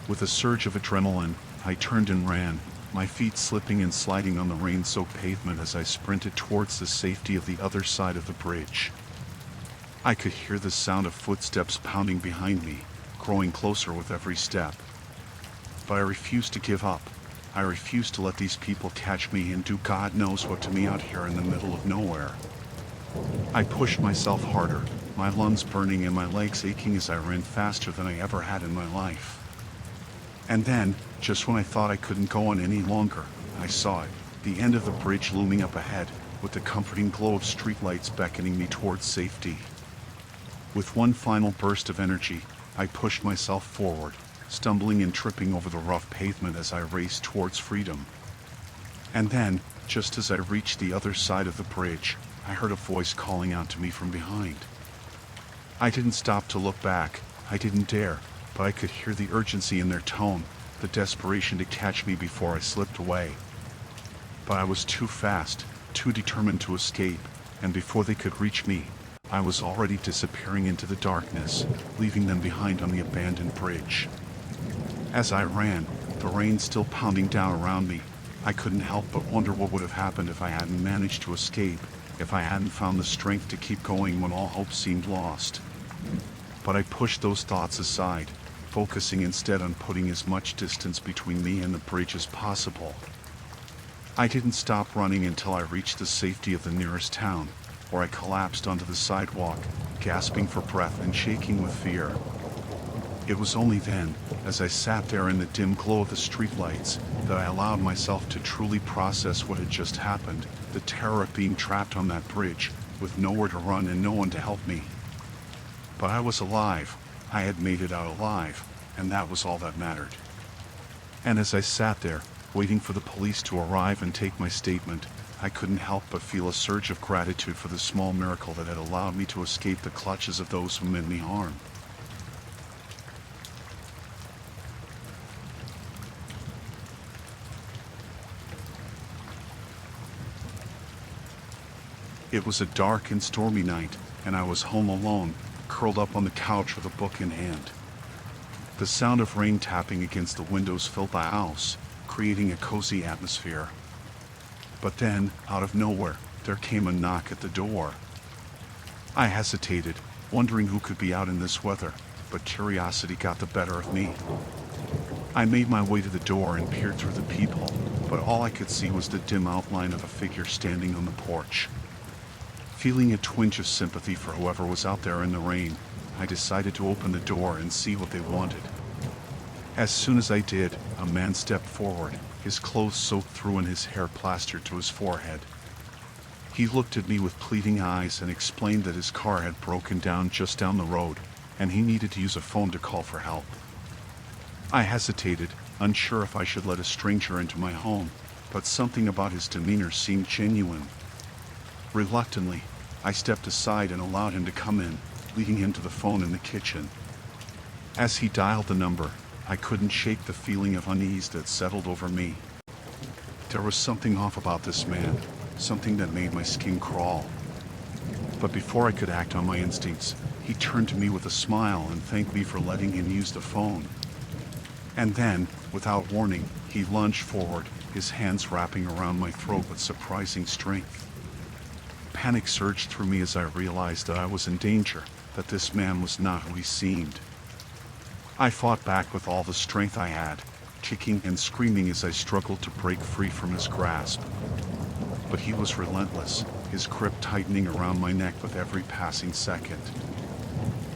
With a surge of adrenaline, I turned and ran, my feet slipping and sliding on the rain-soaked pavement as I sprinted towards the safety of the other side of the bridge. I could hear the sound of footsteps pounding behind me, growing closer with every step. But I refused to give up. I refused to let these people catch me and do God knows what to me out here in the middle of nowhere. I pushed myself harder, my lungs burning and my legs aching as I ran faster than I ever had in my life. And then, just when I thought I couldn't go on any longer, I saw it, the end of the bridge looming up ahead, with the comforting glow of streetlights beckoning me towards safety. With one final burst of energy, I pushed myself forward, stumbling and tripping over the rough pavement as I raced towards freedom. And then, just as I reached the other side of the bridge, I heard a voice calling out to me from behind. I didn't stop to look back, I didn't dare, but I could hear the urgency in their tone, the desperation to catch me before I slipped away. But I was too fast, too determined to escape, and before they could reach me, I was already disappearing into the darkness, leaving them behind on the abandoned bridge. As I ran, the rain still pounding down around me, I couldn't help but wonder what would have happened if I hadn't managed to escape, if I hadn't found the strength to keep going when all hope seemed lost. But I pushed those thoughts aside, focusing instead on putting as much distance between me and the bridge as possible. I didn't stop running until I reached the safety of the nearest town, where I collapsed onto the sidewalk, gasping for breath and shaking with fear. It was only then, as I sat there in the dim glow of the streetlights, that I allowed myself to truly process what had just happened, the terror of being trapped on that bridge, with nowhere to run and no one to help me. But I was alive. I had made it out alive, and that was all that mattered. And as I sat there, waiting for the police to arrive and take my statement, I couldn't help but feel a surge of gratitude for the small miracle that had allowed me to escape the clutches of those who meant me harm. It was a dark and stormy night, and I was home alone, curled up on the couch with a book in hand. The sound of rain tapping against the windows filled the house, creating a cozy atmosphere. But then, out of nowhere, there came a knock at the door. I hesitated, wondering who could be out in this weather, but curiosity got the better of me. I made my way to the door and peered through the peephole, but all I could see was the dim outline of a figure standing on the porch. Feeling a twinge of sympathy for whoever was out there in the rain, I decided to open the door and see what they wanted. As soon as I did, a man stepped forward, his clothes soaked through and his hair plastered to his forehead. He looked at me with pleading eyes and explained that his car had broken down just down the road, and he needed to use a phone to call for help. I hesitated, unsure if I should let a stranger into my home, but something about his demeanor seemed genuine. Reluctantly, I stepped aside and allowed him to come in, leading him to the phone in the kitchen. As he dialed the number, I couldn't shake the feeling of unease that settled over me. There was something off about this man, something that made my skin crawl. But before I could act on my instincts, he turned to me with a smile and thanked me for letting him use the phone. And then, without warning, he lunged forward, his hands wrapping around my throat with surprising strength. Panic surged through me as I realized that I was in danger, that this man was not who he seemed. I fought back with all the strength I had, kicking and screaming as I struggled to break free from his grasp. But he was relentless, his grip tightening around my neck with every passing second.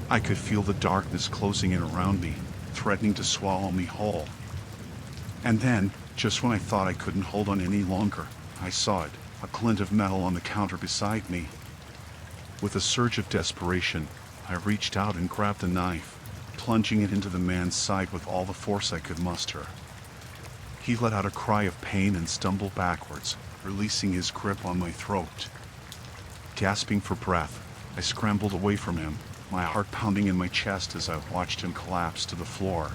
I could feel the darkness closing in around me, threatening to swallow me whole. And then, just when I thought I couldn't hold on any longer, I saw it, a glint of metal on the counter beside me. With a surge of desperation, I reached out and grabbed the knife, plunging it into the man's side with all the force I could muster. He let out a cry of pain and stumbled backwards, releasing his grip on my throat. Gasping for breath, I scrambled away from him, my heart pounding in my chest as I watched him collapse to the floor.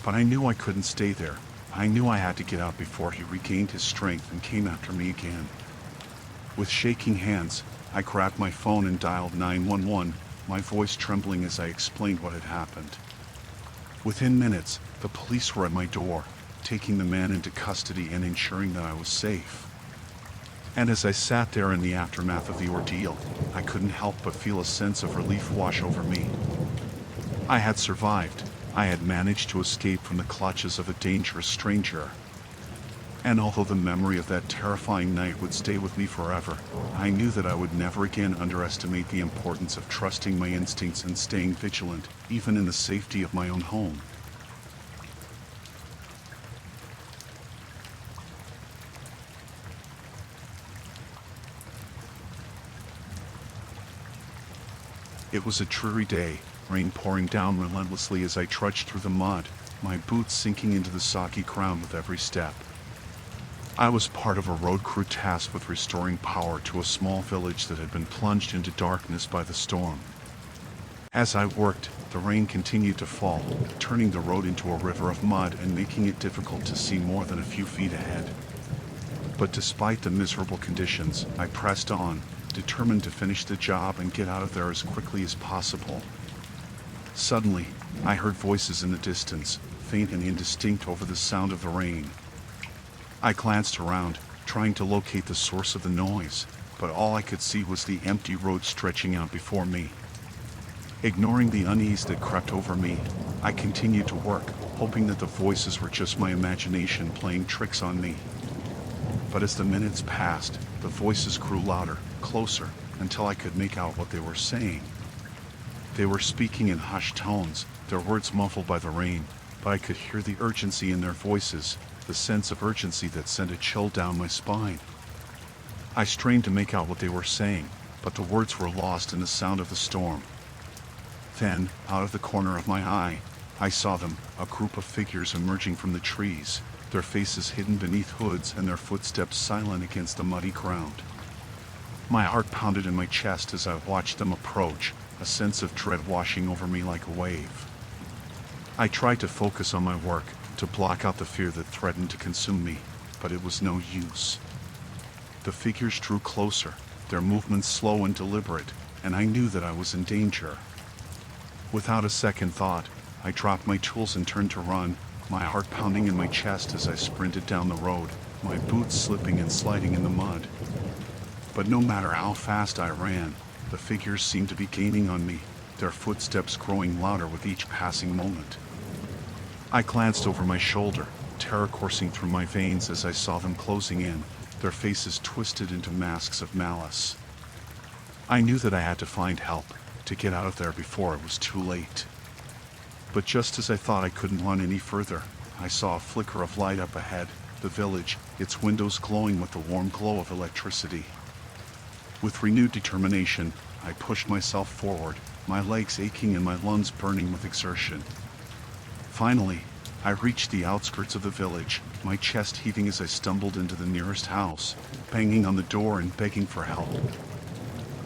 But I knew I couldn't stay there. I knew I had to get out before he regained his strength and came after me again. With shaking hands, I grabbed my phone and dialed 911, my voice trembling as I explained what had happened. Within minutes, the police were at my door, taking the man into custody and ensuring that I was safe. And as I sat there in the aftermath of the ordeal, I couldn't help but feel a sense of relief wash over me. I had survived. I had managed to escape from the clutches of a dangerous stranger. And although the memory of that terrifying night would stay with me forever, I knew that I would never again underestimate the importance of trusting my instincts and staying vigilant, even in the safety of my own home. It was a dreary day, rain pouring down relentlessly as I trudged through the mud, my boots sinking into the soggy ground with every step. I was part of a road crew tasked with restoring power to a small village that had been plunged into darkness by the storm. As I worked, the rain continued to fall, turning the road into a river of mud and making it difficult to see more than a few feet ahead. But despite the miserable conditions, I pressed on, determined to finish the job and get out of there as quickly as possible. Suddenly, I heard voices in the distance, faint and indistinct over the sound of the rain. I glanced around, trying to locate the source of the noise, but all I could see was the empty road stretching out before me. Ignoring the unease that crept over me, I continued to work, hoping that the voices were just my imagination playing tricks on me. But as the minutes passed, the voices grew louder, closer, until I could make out what they were saying. They were speaking in hushed tones, their words muffled by the rain, but I could hear the urgency in their voices, the sense of urgency that sent a chill down my spine. I strained to make out what they were saying, but the words were lost in the sound of the storm. Then, out of the corner of my eye, I saw them, a group of figures emerging from the trees, their faces hidden beneath hoods and their footsteps silent against the muddy ground. My heart pounded in my chest as I watched them approach, a sense of dread washing over me like a wave. I tried to focus on my work, to block out the fear that threatened to consume me, but it was no use. The figures drew closer, their movements slow and deliberate, and I knew that I was in danger. Without a second thought, I dropped my tools and turned to run, my heart pounding in my chest as I sprinted down the road, my boots slipping and sliding in the mud. But no matter how fast I ran, the figures seemed to be gaining on me, their footsteps growing louder with each passing moment. I glanced over my shoulder, terror coursing through my veins as I saw them closing in, their faces twisted into masks of malice. I knew that I had to find help, to get out of there before it was too late. But just as I thought I couldn't run any further, I saw a flicker of light up ahead, the village, its windows glowing with the warm glow of electricity. With renewed determination, I pushed myself forward, my legs aching and my lungs burning with exertion. Finally, I reached the outskirts of the village, my chest heaving as I stumbled into the nearest house, banging on the door and begging for help.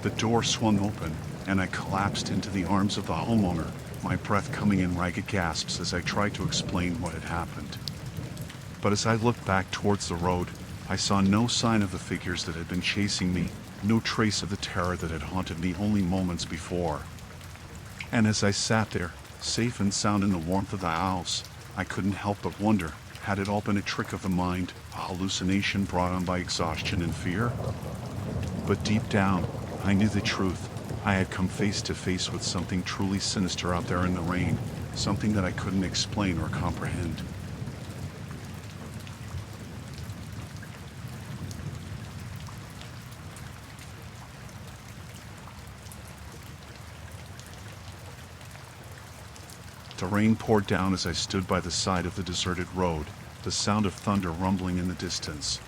The door swung open, and I collapsed into the arms of the homeowner, my breath coming in ragged gasps as I tried to explain what had happened. But as I looked back towards the road, I saw no sign of the figures that had been chasing me, no trace of the terror that had haunted me only moments before. And as I sat there, safe and sound in the warmth of the house, I couldn't help but wonder, had it all been a trick of the mind, a hallucination brought on by exhaustion and fear? But deep down, I knew the truth. I had come face to face with something truly sinister out there in the rain, something that I couldn't explain or comprehend. The rain poured down as I stood by the side of the deserted road, the sound of thunder rumbling in the distance.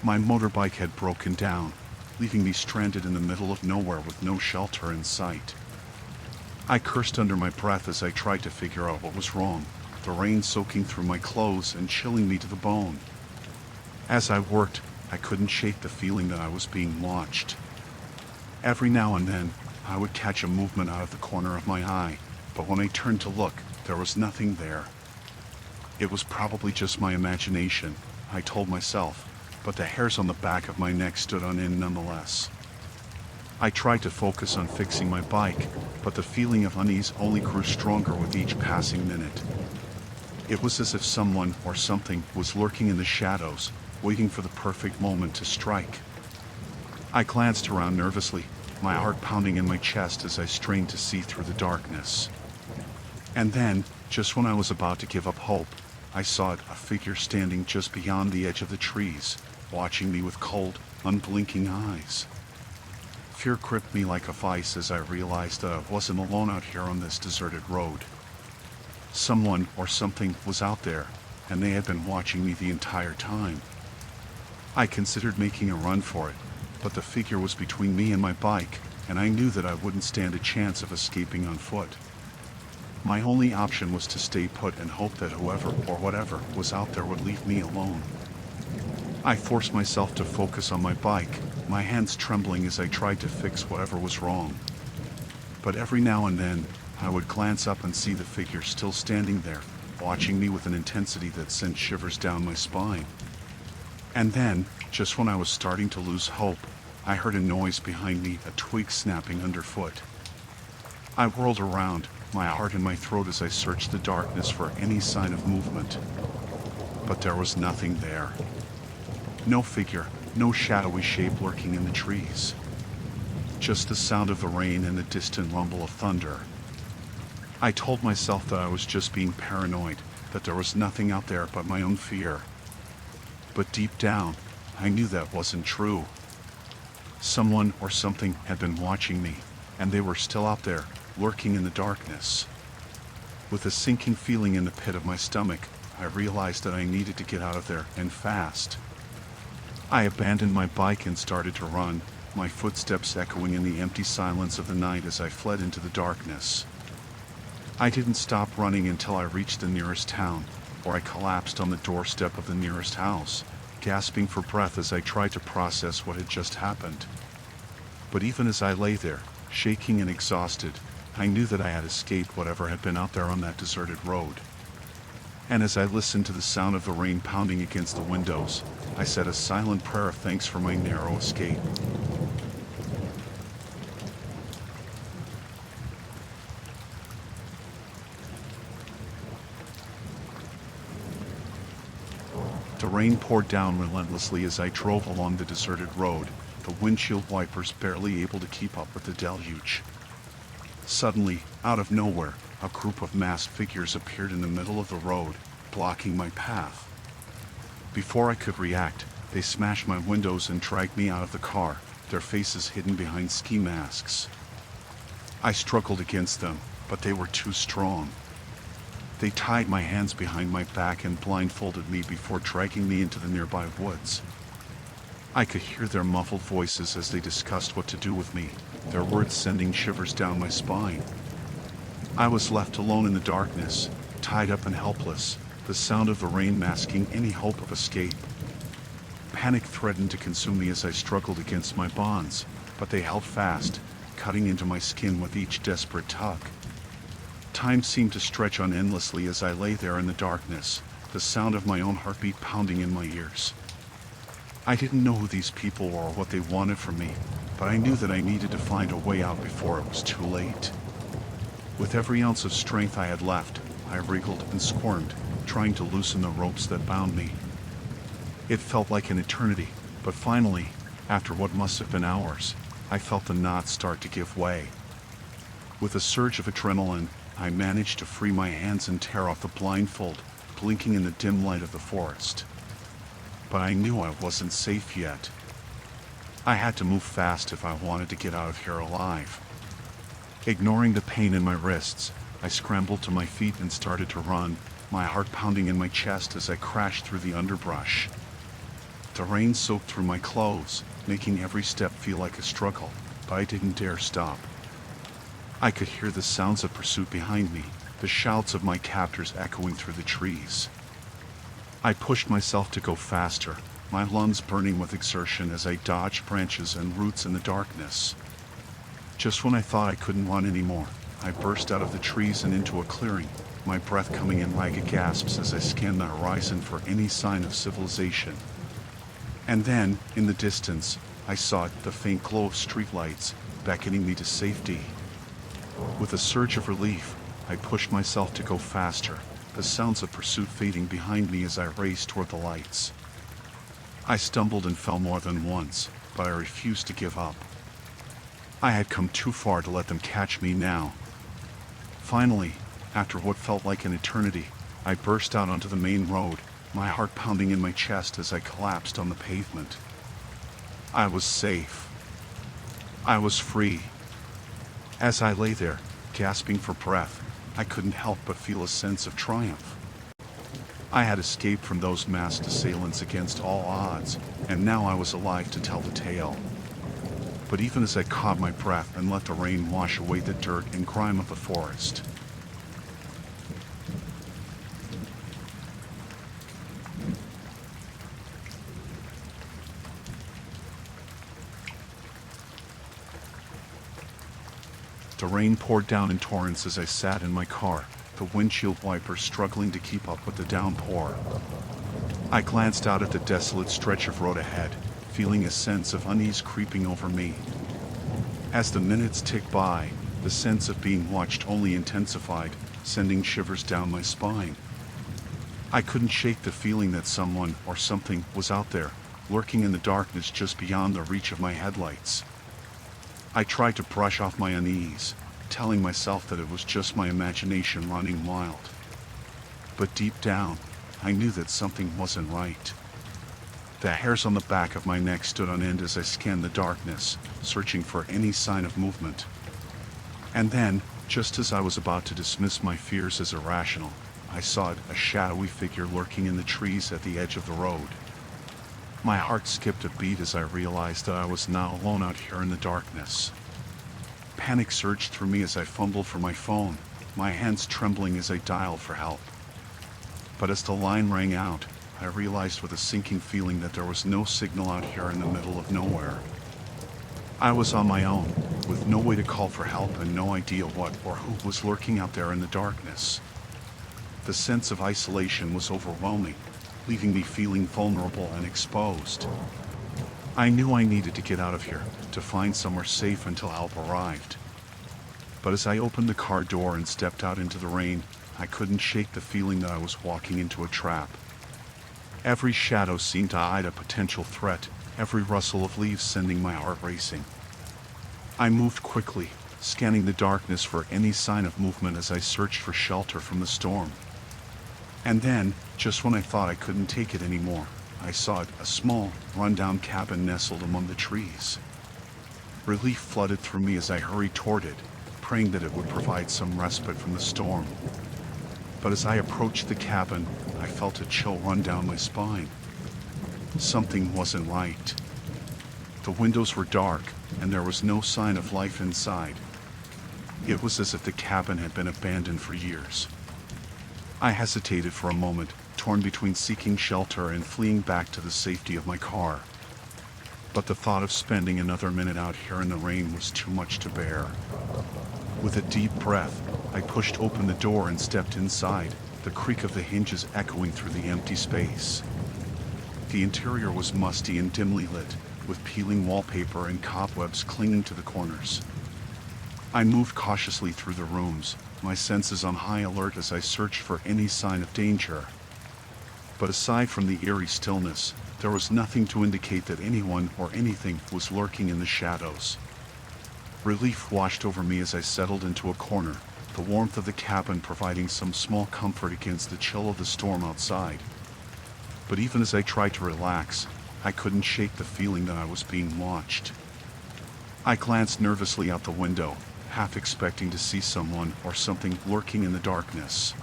My motorbike had broken down, leaving me stranded in the middle of nowhere with no shelter in sight. I cursed under my breath as I tried to figure out what was wrong, the rain soaking through my clothes and chilling me to the bone. As I worked, I couldn't shake the feeling that I was being watched. Every now and then, I would catch a movement out of the corner of my eye, but when I turned to look, there was nothing there. It was probably just my imagination, I told myself, but the hairs on the back of my neck stood on end nonetheless. I tried to focus on fixing my bike, but the feeling of unease only grew stronger with each passing minute. It was as if someone or something was lurking in the shadows, waiting for the perfect moment to strike. I glanced around nervously, my heart pounding in my chest as I strained to see through the darkness. And then, just when I was about to give up hope, I saw a figure standing just beyond the edge of the trees, watching me with cold, unblinking eyes. Fear gripped me like a vice as I realized that I wasn't alone out here on this deserted road. Someone or something was out there, and they had been watching me the entire time. I considered making a run for it, but the figure was between me and my bike, and I knew that I wouldn't stand a chance of escaping on foot. My only option was to stay put and hope that whoever or whatever was out there would leave me alone. I forced myself to focus on my bike, my hands trembling as I tried to fix whatever was wrong. But every now and then, I would glance up and see the figure still standing there, watching me with an intensity that sent shivers down my spine. And then, just when I was starting to lose hope, I heard a noise behind me, a twig snapping underfoot. I whirled around, my heart in my throat as I searched the darkness for any sign of movement. But there was nothing there. No figure, no shadowy shape lurking in the trees. Just the sound of the rain and the distant rumble of thunder. I told myself that I was just being paranoid, that there was nothing out there but my own fear. But deep down, I knew that wasn't true. Someone or something had been watching me, and they were still out there, lurking in the darkness. With a sinking feeling in the pit of my stomach, I realized that I needed to get out of there, and fast. I abandoned my bike and started to run, my footsteps echoing in the empty silence of the night as I fled into the darkness. I didn't stop running until I reached the nearest town, where I collapsed on the doorstep of the nearest house, gasping for breath as I tried to process what had just happened. But even as I lay there, shaking and exhausted, I knew that I had escaped whatever had been out there on that deserted road. And as I listened to the sound of the rain pounding against the windows, I said a silent prayer of thanks for my narrow escape. The rain poured down relentlessly as I drove along the deserted road, the windshield wipers barely able to keep up with the deluge. Suddenly, out of nowhere, a group of masked figures appeared in the middle of the road, blocking my path. Before I could react, they smashed my windows and dragged me out of the car, their faces hidden behind ski masks. I struggled against them, but they were too strong. They tied my hands behind my back and blindfolded me before dragging me into the nearby woods. I could hear their muffled voices as they discussed what to do with me, their words sending shivers down my spine. I was left alone in the darkness, tied up and helpless, the sound of the rain masking any hope of escape. Panic threatened to consume me as I struggled against my bonds, but they held fast, cutting into my skin with each desperate tug. Time seemed to stretch on endlessly as I lay there in the darkness, the sound of my own heartbeat pounding in my ears. I didn't know who these people were or what they wanted from me, but I knew that I needed to find a way out before it was too late. With every ounce of strength I had left, I wriggled and squirmed, trying to loosen the ropes that bound me. It felt like an eternity, but finally, after what must have been hours, I felt the knots start to give way. With a surge of adrenaline, I managed to free my hands and tear off the blindfold, blinking in the dim light of the forest. But I knew I wasn't safe yet. I had to move fast if I wanted to get out of here alive. Ignoring the pain in my wrists, I scrambled to my feet and started to run, my heart pounding in my chest as I crashed through the underbrush. The rain soaked through my clothes, making every step feel like a struggle, but I didn't dare stop. I could hear the sounds of pursuit behind me, the shouts of my captors echoing through the trees. I pushed myself to go faster, my lungs burning with exertion as I dodged branches and roots in the darkness. Just when I thought I couldn't run anymore, I burst out of the trees and into a clearing, my breath coming in ragged gasps as I scanned the horizon for any sign of civilization. And then, in the distance, I saw the faint glow of streetlights, beckoning me to safety. With a surge of relief, I pushed myself to go faster, the sounds of pursuit fading behind me as I raced toward the lights. I stumbled and fell more than once, but I refused to give up. I had come too far to let them catch me now. Finally, after what felt like an eternity, I burst out onto the main road, my heart pounding in my chest as I collapsed on the pavement. I was safe. I was free. As I lay there, gasping for breath, I couldn't help but feel a sense of triumph. I had escaped from those masked assailants against all odds, and now I was alive to tell the tale. But even as I caught my breath and let the rain wash away the dirt and grime of the forest, the rain poured down in torrents as I sat in my car, the windshield wipers struggling to keep up with the downpour. I glanced out at the desolate stretch of road ahead, feeling a sense of unease creeping over me. As the minutes ticked by, the sense of being watched only intensified, sending shivers down my spine. I couldn't shake the feeling that someone or something was out there, lurking in the darkness just beyond the reach of my headlights. I tried to brush off my unease, telling myself that it was just my imagination running wild. But deep down, I knew that something wasn't right. The hairs on the back of my neck stood on end as I scanned the darkness, searching for any sign of movement. And then, just as I was about to dismiss my fears as irrational, I saw a shadowy figure lurking in the trees at the edge of the road. My heart skipped a beat as I realized that I was now alone out here in the darkness. Panic surged through me as I fumbled for my phone, my hands trembling as I dialed for help. But as the line rang out, I realized with a sinking feeling that there was no signal out here in the middle of nowhere. I was on my own, with no way to call for help and no idea what or who was lurking out there in the darkness. The sense of isolation was overwhelming, leaving me feeling vulnerable and exposed. I knew I needed to get out of here, to find somewhere safe until help arrived. But as I opened the car door and stepped out into the rain, I couldn't shake the feeling that I was walking into a trap. Every shadow seemed to hide a potential threat, every rustle of leaves sending my heart racing. I moved quickly, scanning the darkness for any sign of movement as I searched for shelter from the storm. And then, just when I thought I couldn't take it anymore, I saw a small, run-down cabin nestled among the trees. Relief flooded through me as I hurried toward it, praying that it would provide some respite from the storm. But as I approached the cabin, I felt a chill run down my spine. Something wasn't right. The windows were dark, and there was no sign of life inside. It was as if the cabin had been abandoned for years. I hesitated for a moment, torn between seeking shelter and fleeing back to the safety of my car. But the thought of spending another minute out here in the rain was too much to bear. With a deep breath, I pushed open the door and stepped inside, the creak of the hinges echoing through the empty space. The interior was musty and dimly lit, with peeling wallpaper and cobwebs clinging to the corners. I moved cautiously through the rooms, my senses on high alert as I searched for any sign of danger. But aside from the eerie stillness, there was nothing to indicate that anyone or anything was lurking in the shadows. Relief washed over me as I settled into a corner, the warmth of the cabin providing some small comfort against the chill of the storm outside. But even as I tried to relax, I couldn't shake the feeling that I was being watched. I glanced nervously out the window, half expecting to see someone or something lurking in the darkness.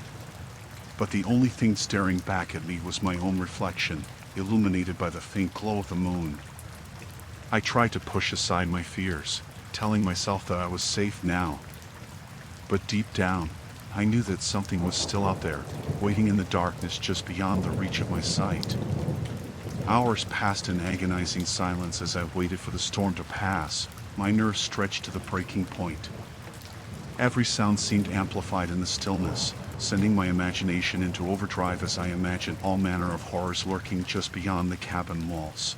But the only thing staring back at me was my own reflection, illuminated by the faint glow of the moon. I tried to push aside my fears, telling myself that I was safe now. But deep down, I knew that something was still out there, waiting in the darkness just beyond the reach of my sight. Hours passed in agonizing silence as I waited for the storm to pass, my nerves stretched to the breaking point. Every sound seemed amplified in the stillness, sending my imagination into overdrive as I imagined all manner of horrors lurking just beyond the cabin walls.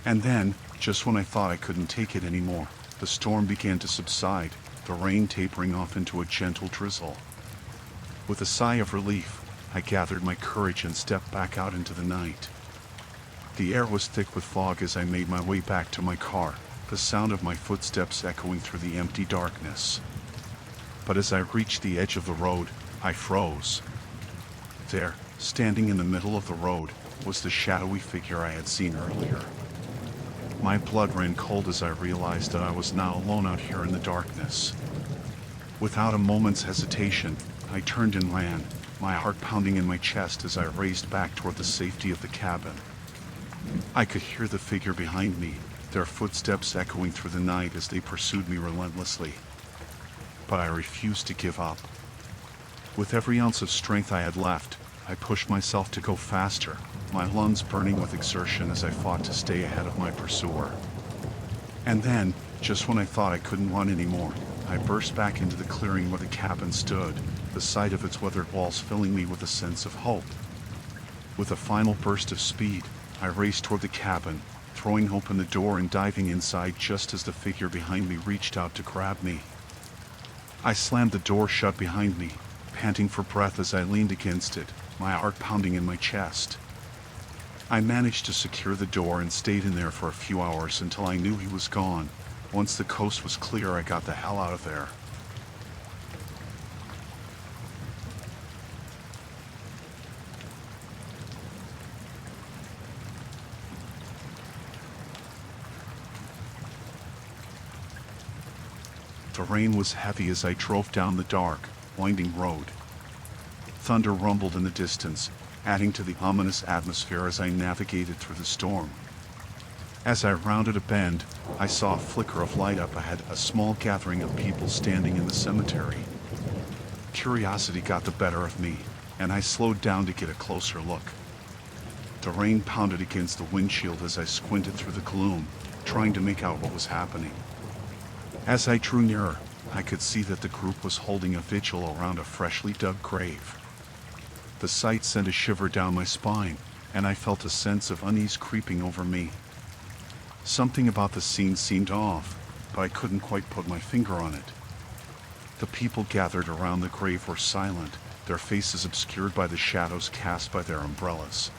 And then, just when I thought I couldn't take it anymore, the storm began to subside, the rain tapering off into a gentle drizzle. With a sigh of relief, I gathered my courage and stepped back out into the night. The air was thick with fog as I made my way back to my car, the sound of my footsteps echoing through the empty darkness. But as I reached the edge of the road, I froze. There, standing in the middle of the road, was the shadowy figure I had seen earlier. My blood ran cold as I realized that I was now alone out here in the darkness. Without a moment's hesitation, I turned and ran, my heart pounding in my chest as I raced back toward the safety of the cabin. I could hear the figure behind me, their footsteps echoing through the night as they pursued me relentlessly. But I refused to give up. With every ounce of strength I had left, I pushed myself to go faster, my lungs burning with exertion as I fought to stay ahead of my pursuer. And then, just when I thought I couldn't run anymore, I burst back into the clearing where the cabin stood, the sight of its weathered walls filling me with a sense of hope. With a final burst of speed, I raced toward the cabin, throwing open the door and diving inside just as the figure behind me reached out to grab me. I slammed the door shut behind me, panting for breath as I leaned against it, my heart pounding in my chest. I managed to secure the door and stayed in there for a few hours until I knew he was gone. Once the coast was clear, I got the hell out of there. The rain was heavy as I drove down the dark, winding road. Thunder rumbled in the distance, adding to the ominous atmosphere as I navigated through the storm. As I rounded a bend, I saw a flicker of light up ahead, a small gathering of people standing in the cemetery. Curiosity got the better of me, and I slowed down to get a closer look. The rain pounded against the windshield as I squinted through the gloom, trying to make out what was happening. As I drew nearer, I could see that the group was holding a vigil around a freshly dug grave. The sight sent a shiver down my spine, and I felt a sense of unease creeping over me. Something about the scene seemed off, but I couldn't quite put my finger on it. The people gathered around the grave were silent, their faces obscured by the shadows cast by their umbrellas.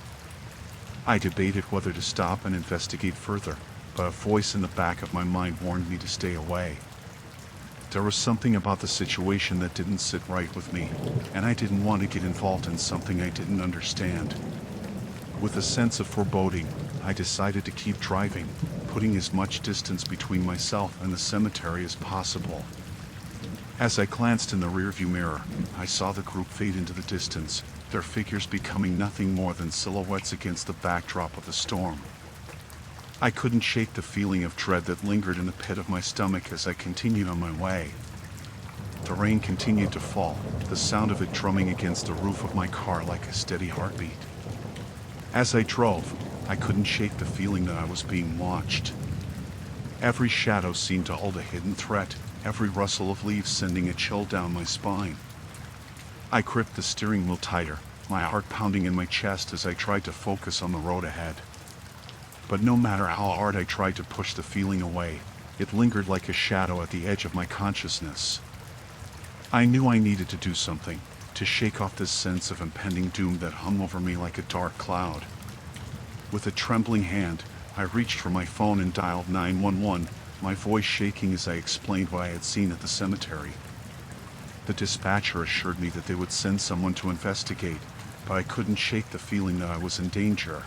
I debated whether to stop and investigate further, but a voice in the back of my mind warned me to stay away. There was something about the situation that didn't sit right with me, and I didn't want to get involved in something I didn't understand. With a sense of foreboding, I decided to keep driving, putting as much distance between myself and the cemetery as possible. As I glanced in the rearview mirror, I saw the group fade into the distance, their figures becoming nothing more than silhouettes against the backdrop of the storm. I couldn't shake the feeling of dread that lingered in the pit of my stomach as I continued on my way. The rain continued to fall, the sound of it drumming against the roof of my car like a steady heartbeat. As I drove, I couldn't shake the feeling that I was being watched. Every shadow seemed to hold a hidden threat, every rustle of leaves sending a chill down my spine. I gripped the steering wheel tighter, my heart pounding in my chest as I tried to focus on the road ahead. But no matter how hard I tried to push the feeling away, it lingered like a shadow at the edge of my consciousness. I knew I needed to do something, to shake off this sense of impending doom that hung over me like a dark cloud. With a trembling hand, I reached for my phone and dialed 911, my voice shaking as I explained what I had seen at the cemetery. The dispatcher assured me that they would send someone to investigate, but I couldn't shake the feeling that I was in danger.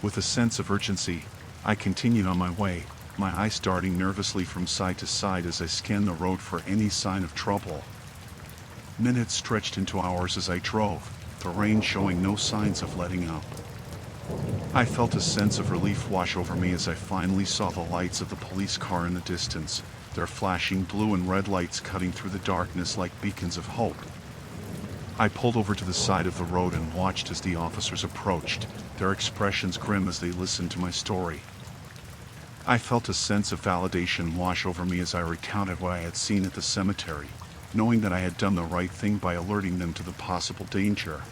With a sense of urgency, I continued on my way, my eyes darting nervously from side to side as I scanned the road for any sign of trouble. Minutes stretched into hours as I drove, the rain showing no signs of letting up. I felt a sense of relief wash over me as I finally saw the lights of the police car in the distance, their flashing blue and red lights cutting through the darkness like beacons of hope. I pulled over to the side of the road and watched as the officers approached, their expressions grim as they listened to my story. I felt a sense of validation wash over me as I recounted what I had seen at the cemetery, knowing that I had done the right thing by alerting them to the possible danger.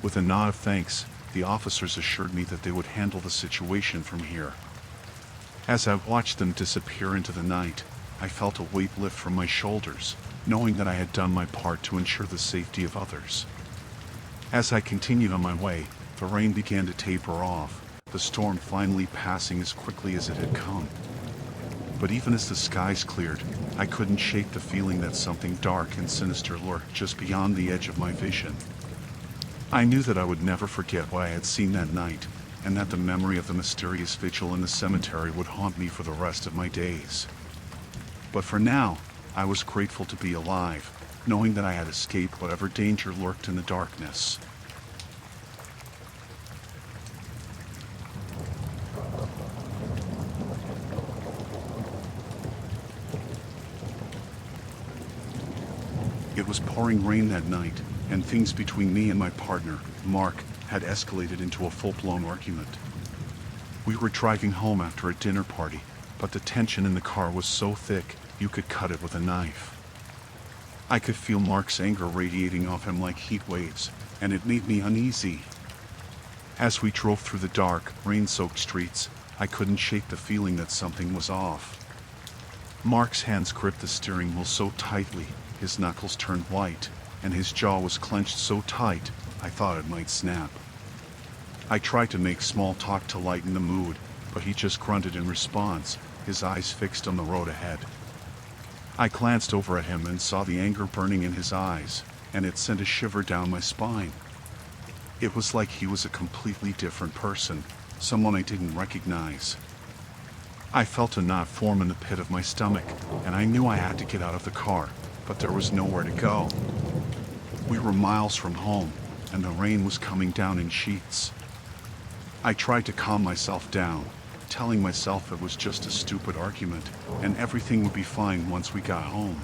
With a nod of thanks, the officers assured me that they would handle the situation from here. As I watched them disappear into the night, I felt a weight lift from my shoulders, knowing that I had done my part to ensure the safety of others. As I continued on my way, the rain began to taper off, the storm finally passing as quickly as it had come. But even as the skies cleared, I couldn't shake the feeling that something dark and sinister lurked just beyond the edge of my vision. I knew that I would never forget what I had seen that night, and that the memory of the mysterious vigil in the cemetery would haunt me for the rest of my days. But for now, I was grateful to be alive, knowing that I had escaped whatever danger lurked in the darkness. It was pouring rain that night, and things between me and my partner, Mark, had escalated into a full-blown argument. We were driving home after a dinner party, but the tension in the car was so thick you could cut it with a knife. I could feel Mark's anger radiating off him like heat waves, and it made me uneasy. As we drove through the dark, rain-soaked streets, I couldn't shake the feeling that something was off. Mark's hands gripped the steering wheel so tightly, his knuckles turned white, and his jaw was clenched so tight, I thought it might snap. I tried to make small talk to lighten the mood, but he just grunted in response, his eyes fixed on the road ahead. I glanced over at him and saw the anger burning in his eyes, and it sent a shiver down my spine. It was like he was a completely different person, someone I didn't recognize. I felt a knot form in the pit of my stomach, and I knew I had to get out of the car, but there was nowhere to go. We were miles from home, and the rain was coming down in sheets. I tried to calm myself down, telling myself it was just a stupid argument, and everything would be fine once we got home.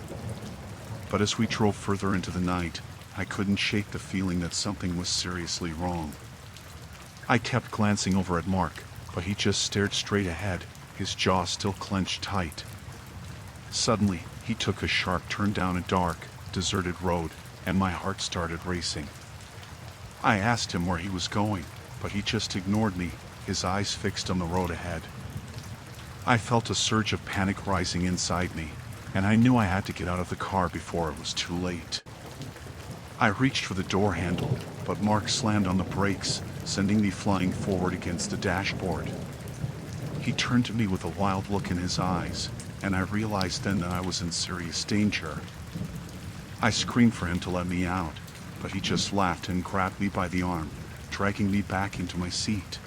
But as we drove further into the night, I couldn't shake the feeling that something was seriously wrong. I kept glancing over at Mark, but he just stared straight ahead, his jaw still clenched tight. Suddenly, he took a sharp turn down a dark, deserted road, and my heart started racing. I asked him where he was going, but he just ignored me, his eyes fixed on the road ahead. I felt a surge of panic rising inside me, and I knew I had to get out of the car before it was too late. I reached for the door handle, but Mark slammed on the brakes, sending me flying forward against the dashboard. He turned to me with a wild look in his eyes, and I realized then that I was in serious danger. I screamed for him to let me out, but he just laughed and grabbed me by the arm, dragging me back into my seat.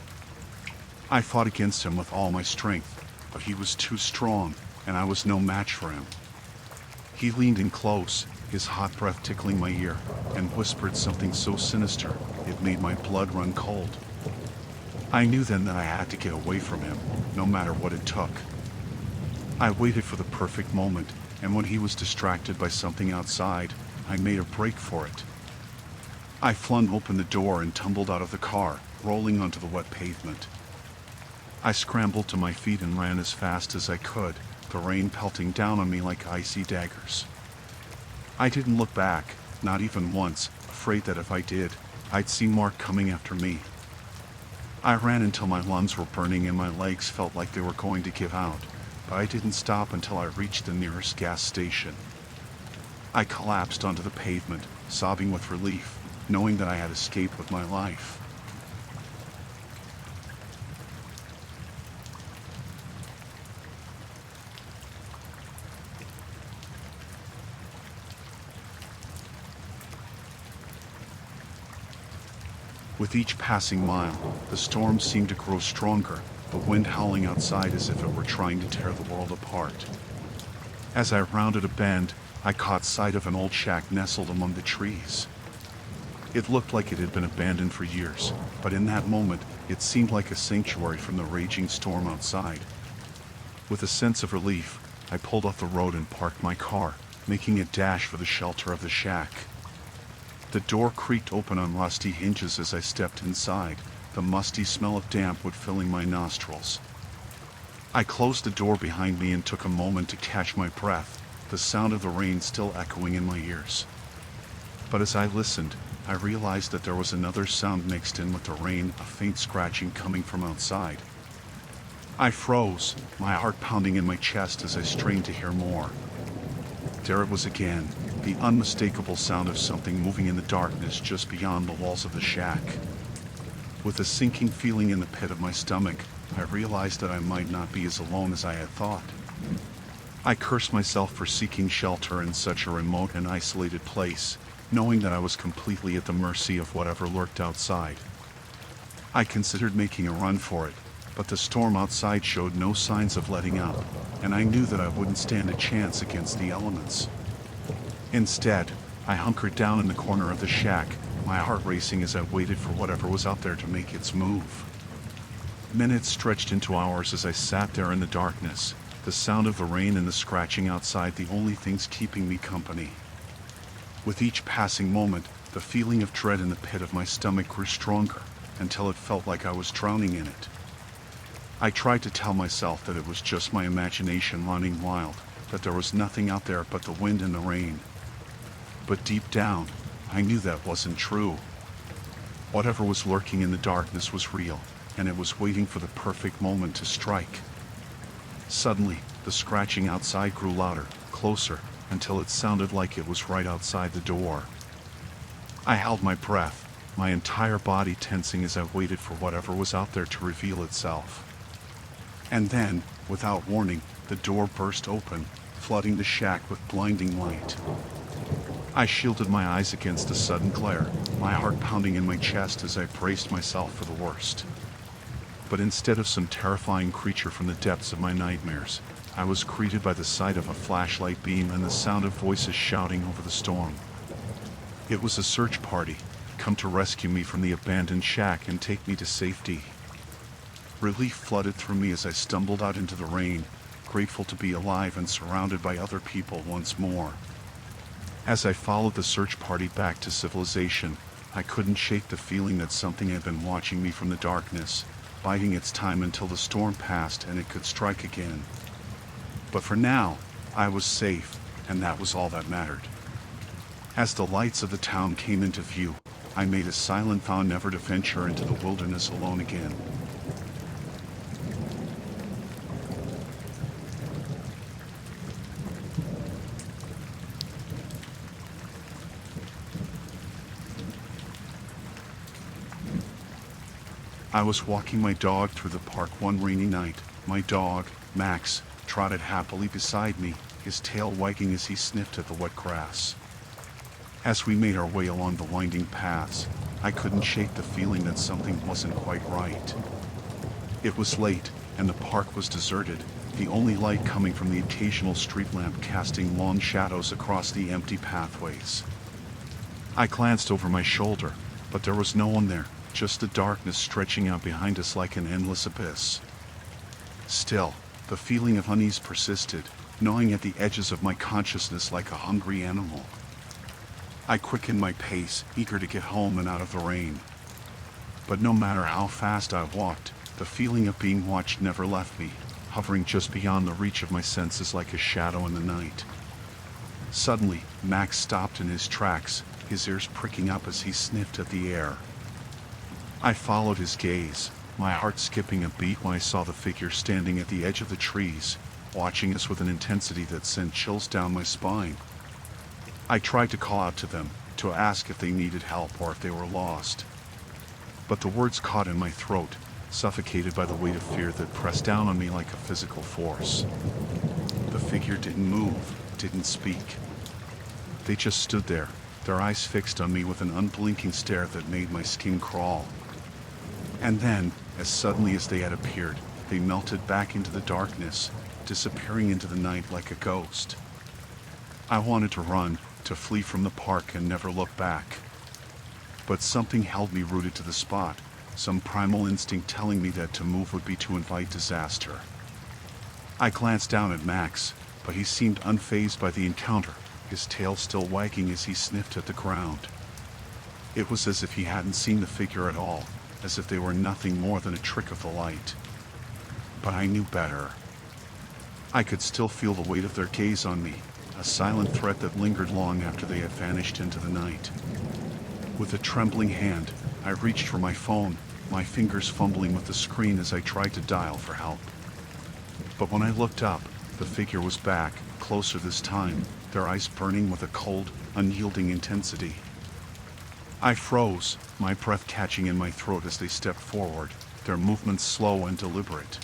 I fought against him with all my strength, but he was too strong, and I was no match for him. He leaned in close, his hot breath tickling my ear, and whispered something so sinister it made my blood run cold. I knew then that I had to get away from him, no matter what it took. I waited for the perfect moment, and when he was distracted by something outside, I made a break for it. I flung open the door and tumbled out of the car, rolling onto the wet pavement. I scrambled to my feet and ran as fast as I could, the rain pelting down on me like icy daggers. I didn't look back, not even once, afraid that if I did, I'd see Mark coming after me. I ran until my lungs were burning and my legs felt like they were going to give out, but I didn't stop until I reached the nearest gas station. I collapsed onto the pavement, sobbing with relief, knowing that I had escaped with my life. With each passing mile, the storm seemed to grow stronger, the wind howling outside as if it were trying to tear the world apart. As I rounded a bend, I caught sight of an old shack nestled among the trees. It looked like it had been abandoned for years, but in that moment, it seemed like a sanctuary from the raging storm outside. With a sense of relief, I pulled off the road and parked my car, making a dash for the shelter of the shack. The door creaked open on rusty hinges as I stepped inside, the musty smell of damp wood filling my nostrils. I closed the door behind me and took a moment to catch my breath, the sound of the rain still echoing in my ears. But as I listened, I realized that there was another sound mixed in with the rain, a faint scratching coming from outside. I froze, my heart pounding in my chest as I strained to hear more. There it was again, the unmistakable sound of something moving in the darkness just beyond the walls of the shack. With a sinking feeling in the pit of my stomach, I realized that I might not be as alone as I had thought. I cursed myself for seeking shelter in such a remote and isolated place, knowing that I was completely at the mercy of whatever lurked outside. I considered making a run for it, but the storm outside showed no signs of letting up, and I knew that I wouldn't stand a chance against the elements. Instead, I hunkered down in the corner of the shack, my heart racing as I waited for whatever was out there to make its move. Minutes stretched into hours as I sat there in the darkness, the sound of the rain and the scratching outside the only things keeping me company. With each passing moment, the feeling of dread in the pit of my stomach grew stronger, until it felt like I was drowning in it. I tried to tell myself that it was just my imagination running wild, that there was nothing out there but the wind and the rain. But deep down, I knew that wasn't true. Whatever was lurking in the darkness was real, and it was waiting for the perfect moment to strike. Suddenly, the scratching outside grew louder, closer, until it sounded like it was right outside the door. I held my breath, my entire body tensing as I waited for whatever was out there to reveal itself. And then, without warning, the door burst open, flooding the shack with blinding light. I shielded my eyes against the sudden glare, my heart pounding in my chest as I braced myself for the worst. But instead of some terrifying creature from the depths of my nightmares, I was greeted by the sight of a flashlight beam and the sound of voices shouting over the storm. It was a search party, come to rescue me from the abandoned shack and take me to safety. Relief flooded through me as I stumbled out into the rain, grateful to be alive and surrounded by other people once more. As I followed the search party back to civilization, I couldn't shake the feeling that something had been watching me from the darkness, biding its time until the storm passed and it could strike again. But for now, I was safe, and that was all that mattered. As the lights of the town came into view, I made a silent vow never to venture into the wilderness alone again. I was walking my dog through the park one rainy night. My dog, Max, trotted happily beside me, his tail wagging as he sniffed at the wet grass. As we made our way along the winding paths, I couldn't shake the feeling that something wasn't quite right. It was late, and the park was deserted, the only light coming from the occasional street lamp casting long shadows across the empty pathways. I glanced over my shoulder, but there was no one there, just the darkness stretching out behind us like an endless abyss. Still, the feeling of unease persisted, gnawing at the edges of my consciousness like a hungry animal. I quickened my pace, eager to get home and out of the rain. But no matter how fast I walked, the feeling of being watched never left me, hovering just beyond the reach of my senses like a shadow in the night. Suddenly, Max stopped in his tracks, his ears pricking up as he sniffed at the air. I followed his gaze, my heart skipping a beat when I saw the figure standing at the edge of the trees, watching us with an intensity that sent chills down my spine. I tried to call out to them, to ask if they needed help or if they were lost. But the words caught in my throat, suffocated by the weight of fear that pressed down on me like a physical force. The figure didn't move, didn't speak. They just stood there, their eyes fixed on me with an unblinking stare that made my skin crawl. And then, as suddenly as they had appeared, they melted back into the darkness, disappearing into the night like a ghost. I wanted to run, to flee from the park and never look back. But something held me rooted to the spot, some primal instinct telling me that to move would be to invite disaster. I glanced down at Max, but he seemed unfazed by the encounter, his tail still wagging as he sniffed at the ground. It was as if he hadn't seen the figure at all, as if they were nothing more than a trick of the light. But I knew better. I could still feel the weight of their gaze on me, a silent threat that lingered long after they had vanished into the night. With a trembling hand, I reached for my phone, my fingers fumbling with the screen as I tried to dial for help. But when I looked up, the figure was back, closer this time, their eyes burning with a cold, unyielding intensity. I froze, my breath catching in my throat as they stepped forward, their movements slow and deliberate.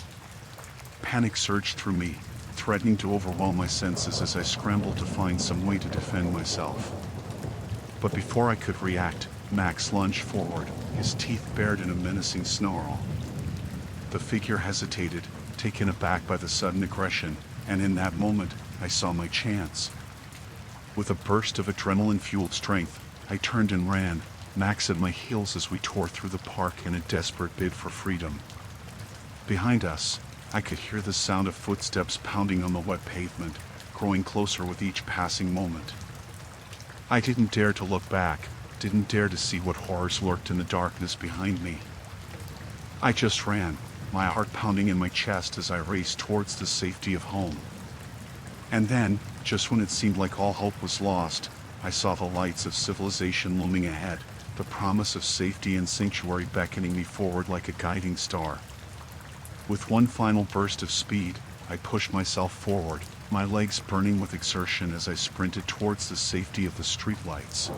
Panic surged through me, threatening to overwhelm my senses as I scrambled to find some way to defend myself. But before I could react, Max lunged forward, his teeth bared in a menacing snarl. The figure hesitated, taken aback by the sudden aggression, and in that moment, I saw my chance. With a burst of adrenaline-fueled strength, I turned and ran, Max at my heels as we tore through the park in a desperate bid for freedom. Behind us, I could hear the sound of footsteps pounding on the wet pavement, growing closer with each passing moment. I didn't dare to look back, didn't dare to see what horrors lurked in the darkness behind me. I just ran, my heart pounding in my chest as I raced towards the safety of home. And then, just when it seemed like all hope was lost, I saw the lights of civilization looming ahead, the promise of safety and sanctuary beckoning me forward like a guiding star. With one final burst of speed, I pushed myself forward, my legs burning with exertion as I sprinted towards the safety of the streetlights.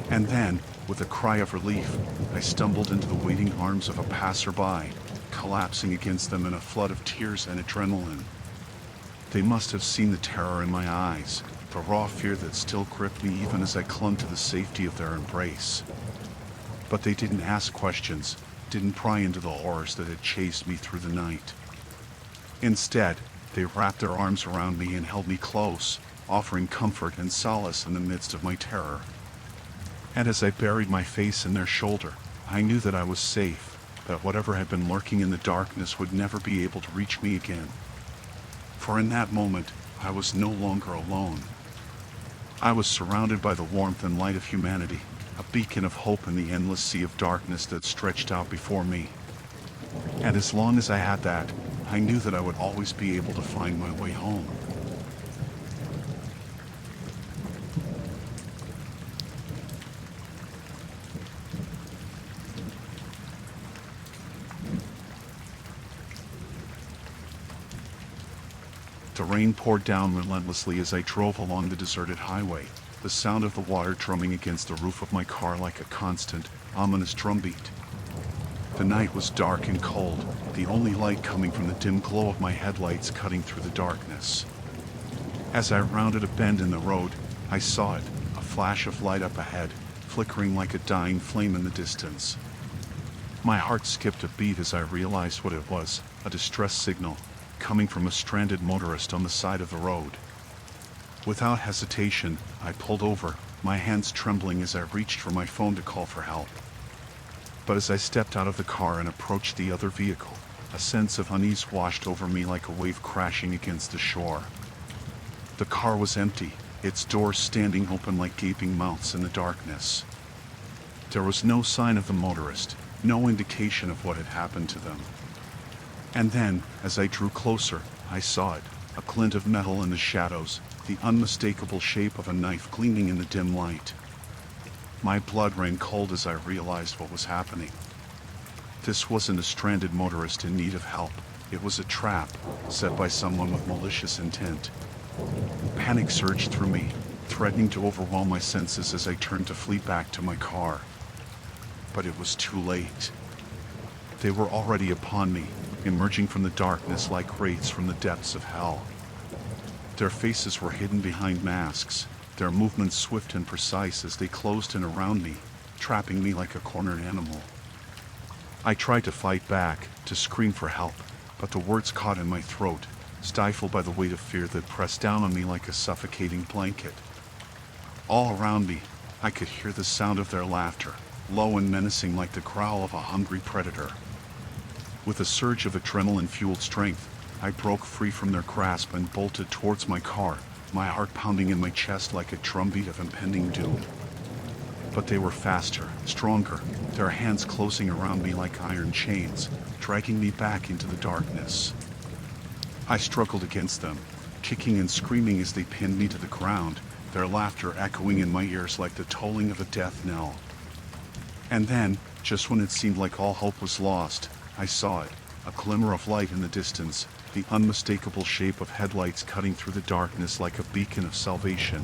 And then, with a cry of relief, I stumbled into the waiting arms of a passerby, collapsing against them in a flood of tears and adrenaline. They must have seen the terror in my eyes, the raw fear that still gripped me even as I clung to the safety of their embrace. But they didn't ask questions, didn't pry into the horrors that had chased me through the night. Instead, they wrapped their arms around me and held me close, offering comfort and solace in the midst of my terror. And as I buried my face in their shoulder, I knew that I was safe, that whatever had been lurking in the darkness would never be able to reach me again. For in that moment, I was no longer alone. I was surrounded by the warmth and light of humanity, a beacon of hope in the endless sea of darkness that stretched out before me. And as long as I had that, I knew that I would always be able to find my way home. The rain poured down relentlessly as I drove along the deserted highway, the sound of the water drumming against the roof of my car like a constant, ominous drumbeat. The night was dark and cold, the only light coming from the dim glow of my headlights cutting through the darkness. As I rounded a bend in the road, I saw it, a flash of light up ahead, flickering like a dying flame in the distance. My heart skipped a beat as I realized what it was, a distress signal, coming from a stranded motorist on the side of the road. Without hesitation, I pulled over, my hands trembling as I reached for my phone to call for help. But as I stepped out of the car and approached the other vehicle, a sense of unease washed over me like a wave crashing against the shore. The car was empty, its doors standing open like gaping mouths in the darkness. There was no sign of the motorist, no indication of what had happened to them. And then, as I drew closer, I saw it, a glint of metal in the shadows, the unmistakable shape of a knife gleaming in the dim light. My blood ran cold as I realized what was happening. This wasn't a stranded motorist in need of help. It was a trap, set by someone with malicious intent. Panic surged through me, threatening to overwhelm my senses as I turned to flee back to my car. But it was too late. They were already upon me, emerging from the darkness like wraiths from the depths of hell. Their faces were hidden behind masks, their movements swift and precise as they closed in around me, trapping me like a cornered animal. I tried to fight back, to scream for help, but the words caught in my throat, stifled by the weight of fear that pressed down on me like a suffocating blanket. All around me, I could hear the sound of their laughter, low and menacing like the growl of a hungry predator. With a surge of adrenaline-fueled strength, I broke free from their grasp and bolted towards my car, my heart pounding in my chest like a drumbeat of impending doom. But they were faster, stronger, their hands closing around me like iron chains, dragging me back into the darkness. I struggled against them, kicking and screaming as they pinned me to the ground, their laughter echoing in my ears like the tolling of a death knell. And then, just when it seemed like all hope was lost, I saw it, a glimmer of light in the distance, the unmistakable shape of headlights cutting through the darkness like a beacon of salvation.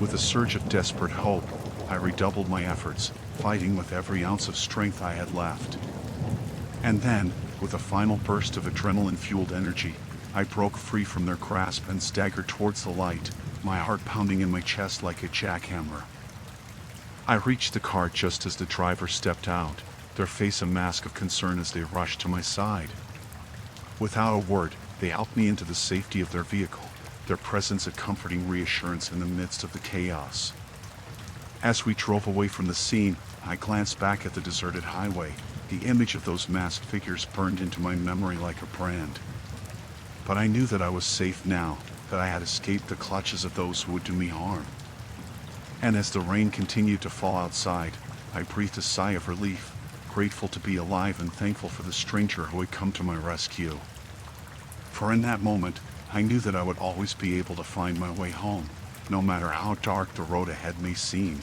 With a surge of desperate hope, I redoubled my efforts, fighting with every ounce of strength I had left. And then, with a final burst of adrenaline-fueled energy, I broke free from their grasp and staggered towards the light, my heart pounding in my chest like a jackhammer. I reached the car just as the driver stepped out, their face a mask of concern as they rushed to my side. Without a word, they helped me into the safety of their vehicle, their presence a comforting reassurance in the midst of the chaos. As we drove away from the scene, I glanced back at the deserted highway. The image of those masked figures burned into my memory like a brand. But I knew that I was safe now, that I had escaped the clutches of those who would do me harm. And as the rain continued to fall outside, I breathed a sigh of relief, grateful to be alive and thankful for the stranger who had come to my rescue. For in that moment, I knew that I would always be able to find my way home, no matter how dark the road ahead may seem.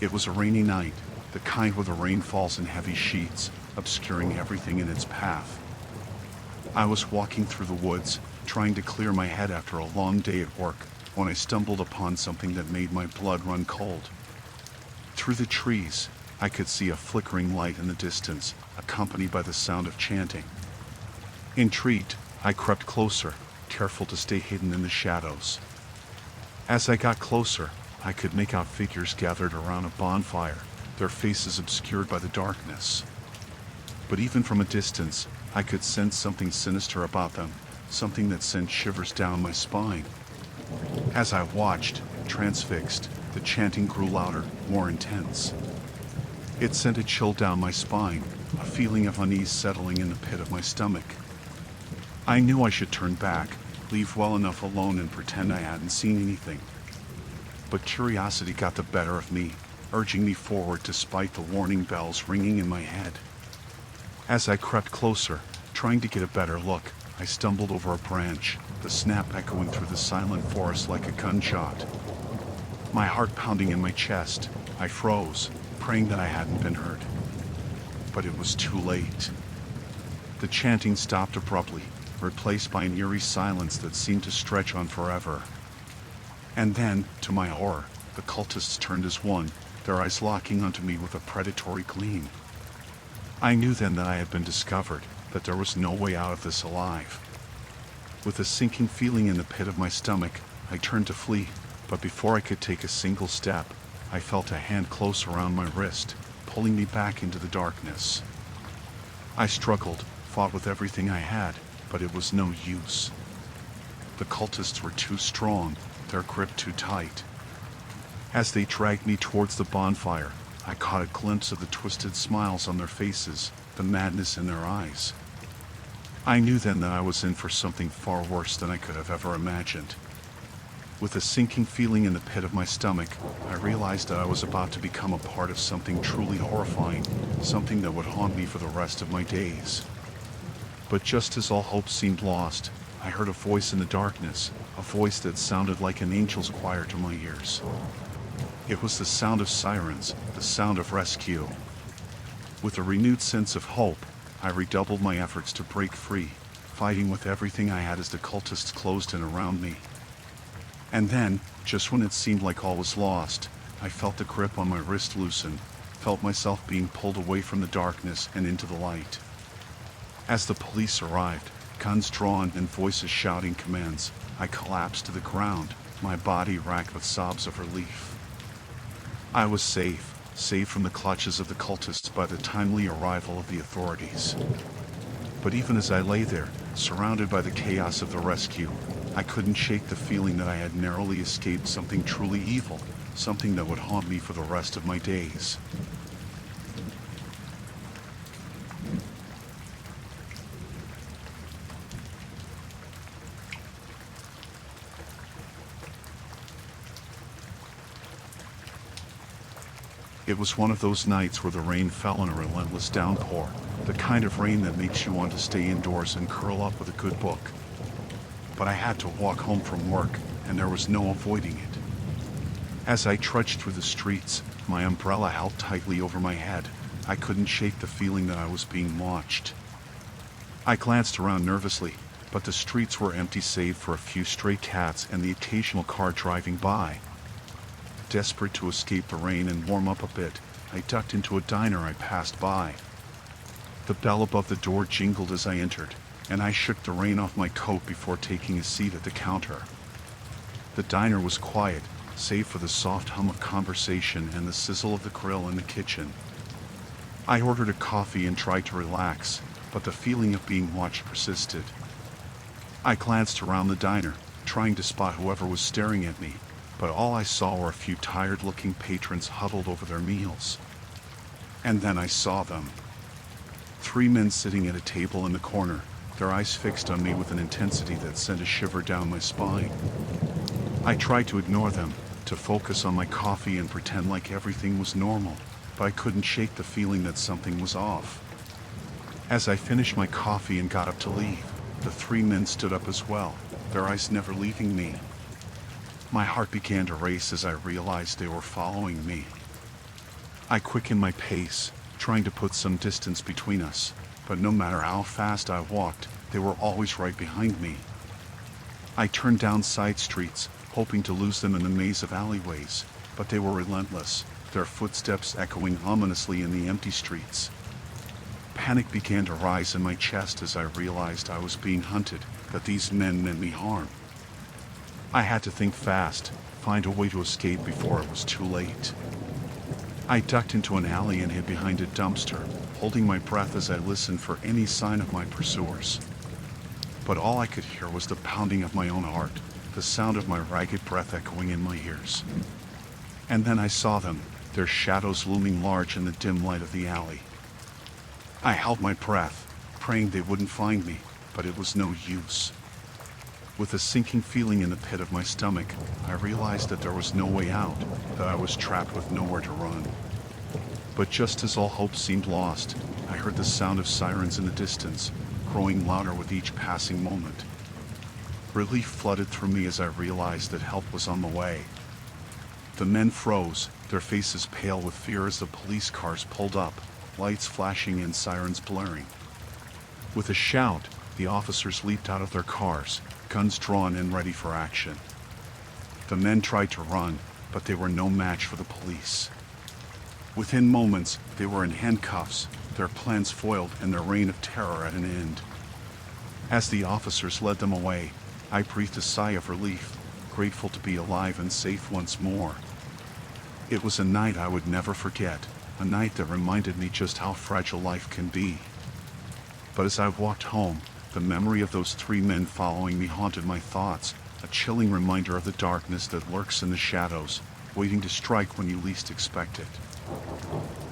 It was a rainy night, the kind where the rain falls in heavy sheets, obscuring everything in its path. I was walking through the woods, trying to clear my head after a long day at work, when I stumbled upon something that made my blood run cold. Through the trees, I could see a flickering light in the distance, accompanied by the sound of chanting. Intrigued, I crept closer, careful to stay hidden in the shadows. As I got closer, I could make out figures gathered around a bonfire, their faces obscured by the darkness. But even from a distance, I could sense something sinister about them, something that sent shivers down my spine. As I watched, transfixed, the chanting grew louder, more intense. It sent a chill down my spine, a feeling of unease settling in the pit of my stomach. I knew I should turn back, leave well enough alone and pretend I hadn't seen anything. But curiosity got the better of me, urging me forward despite the warning bells ringing in my head. As I crept closer, trying to get a better look, I stumbled over a branch, the snap echoing through the silent forest like a gunshot. My heart pounding in my chest, I froze, praying that I hadn't been hurt. But it was too late. The chanting stopped abruptly, replaced by an eerie silence that seemed to stretch on forever. And then, to my horror, the cultists turned as one, their eyes locking onto me with a predatory gleam. I knew then that I had been discovered, that there was no way out of this alive. With a sinking feeling in the pit of my stomach, I turned to flee, but before I could take a single step, I felt a hand close around my wrist, pulling me back into the darkness. I struggled, fought with everything I had, but it was no use. The cultists were too strong, their grip too tight. As they dragged me towards the bonfire, I caught a glimpse of the twisted smiles on their faces, the madness in their eyes. I knew then that I was in for something far worse than I could have ever imagined. With a sinking feeling in the pit of my stomach, I realized that I was about to become a part of something truly horrifying, something that would haunt me for the rest of my days. But just as all hope seemed lost, I heard a voice in the darkness, a voice that sounded like an angel's choir to my ears. It was the sound of sirens, the sound of rescue. With a renewed sense of hope, I redoubled my efforts to break free, fighting with everything I had as the cultists closed in around me. And then, just when it seemed like all was lost, I felt the grip on my wrist loosen, felt myself being pulled away from the darkness and into the light. As the police arrived, guns drawn and voices shouting commands, I collapsed to the ground, my body racked with sobs of relief. I was safe from the clutches of the cultists by the timely arrival of the authorities. But even as I lay there, surrounded by the chaos of the rescue, I couldn't shake the feeling that I had narrowly escaped something truly evil, something that would haunt me for the rest of my days. It was one of those nights where the rain fell in a relentless downpour, the kind of rain that makes you want to stay indoors and curl up with a good book. But I had to walk home from work, and there was no avoiding it. As I trudged through the streets, my umbrella held tightly over my head. I couldn't shake the feeling that I was being watched. I glanced around nervously, but the streets were empty save for a few stray cats and the occasional car driving by. Desperate to escape the rain and warm up a bit, I ducked into a diner I passed by. The bell above the door jingled as I entered, and I shook the rain off my coat before taking a seat at the counter. The diner was quiet, save for the soft hum of conversation and the sizzle of the grill in the kitchen. I ordered a coffee and tried to relax, but the feeling of being watched persisted. I glanced around the diner, trying to spot whoever was staring at me, but all I saw were a few tired-looking patrons huddled over their meals. And then I saw them. 3 men sitting at a table in the corner, their eyes fixed on me with an intensity that sent a shiver down my spine. I tried to ignore them, to focus on my coffee and pretend like everything was normal, but I couldn't shake the feeling that something was off. As I finished my coffee and got up to leave, the 3 men stood up as well, their eyes never leaving me. My heart began to race as I realized they were following me. I quickened my pace, trying to put some distance between us, but no matter how fast I walked, they were always right behind me. I turned down side streets, hoping to lose them in the maze of alleyways, but they were relentless, their footsteps echoing ominously in the empty streets. Panic began to rise in my chest as I realized I was being hunted, that these men meant me harm. I had to think fast, find a way to escape before it was too late. I ducked into an alley and hid behind a dumpster, holding my breath as I listened for any sign of my pursuers. But all I could hear was the pounding of my own heart, the sound of my ragged breath echoing in my ears. And then I saw them, their shadows looming large in the dim light of the alley. I held my breath, praying they wouldn't find me, but it was no use. With a sinking feeling in the pit of my stomach, I realized that there was no way out, that I was trapped with nowhere to run. But just as all hope seemed lost, I heard the sound of sirens in the distance, growing louder with each passing moment. Relief flooded through me as I realized that help was on the way. The men froze, their faces pale with fear as the police cars pulled up, lights flashing and sirens blaring. With a shout, the officers leaped out of their cars, guns drawn and ready for action. The men tried to run, but they were no match for the police. Within moments, they were in handcuffs, their plans foiled and their reign of terror at an end. As the officers led them away, I breathed a sigh of relief, grateful to be alive and safe once more. It was a night I would never forget, a night that reminded me just how fragile life can be. But as I walked home, the memory of those 3 men following me haunted my thoughts, a chilling reminder of the darkness that lurks in the shadows, waiting to strike when you least expect it.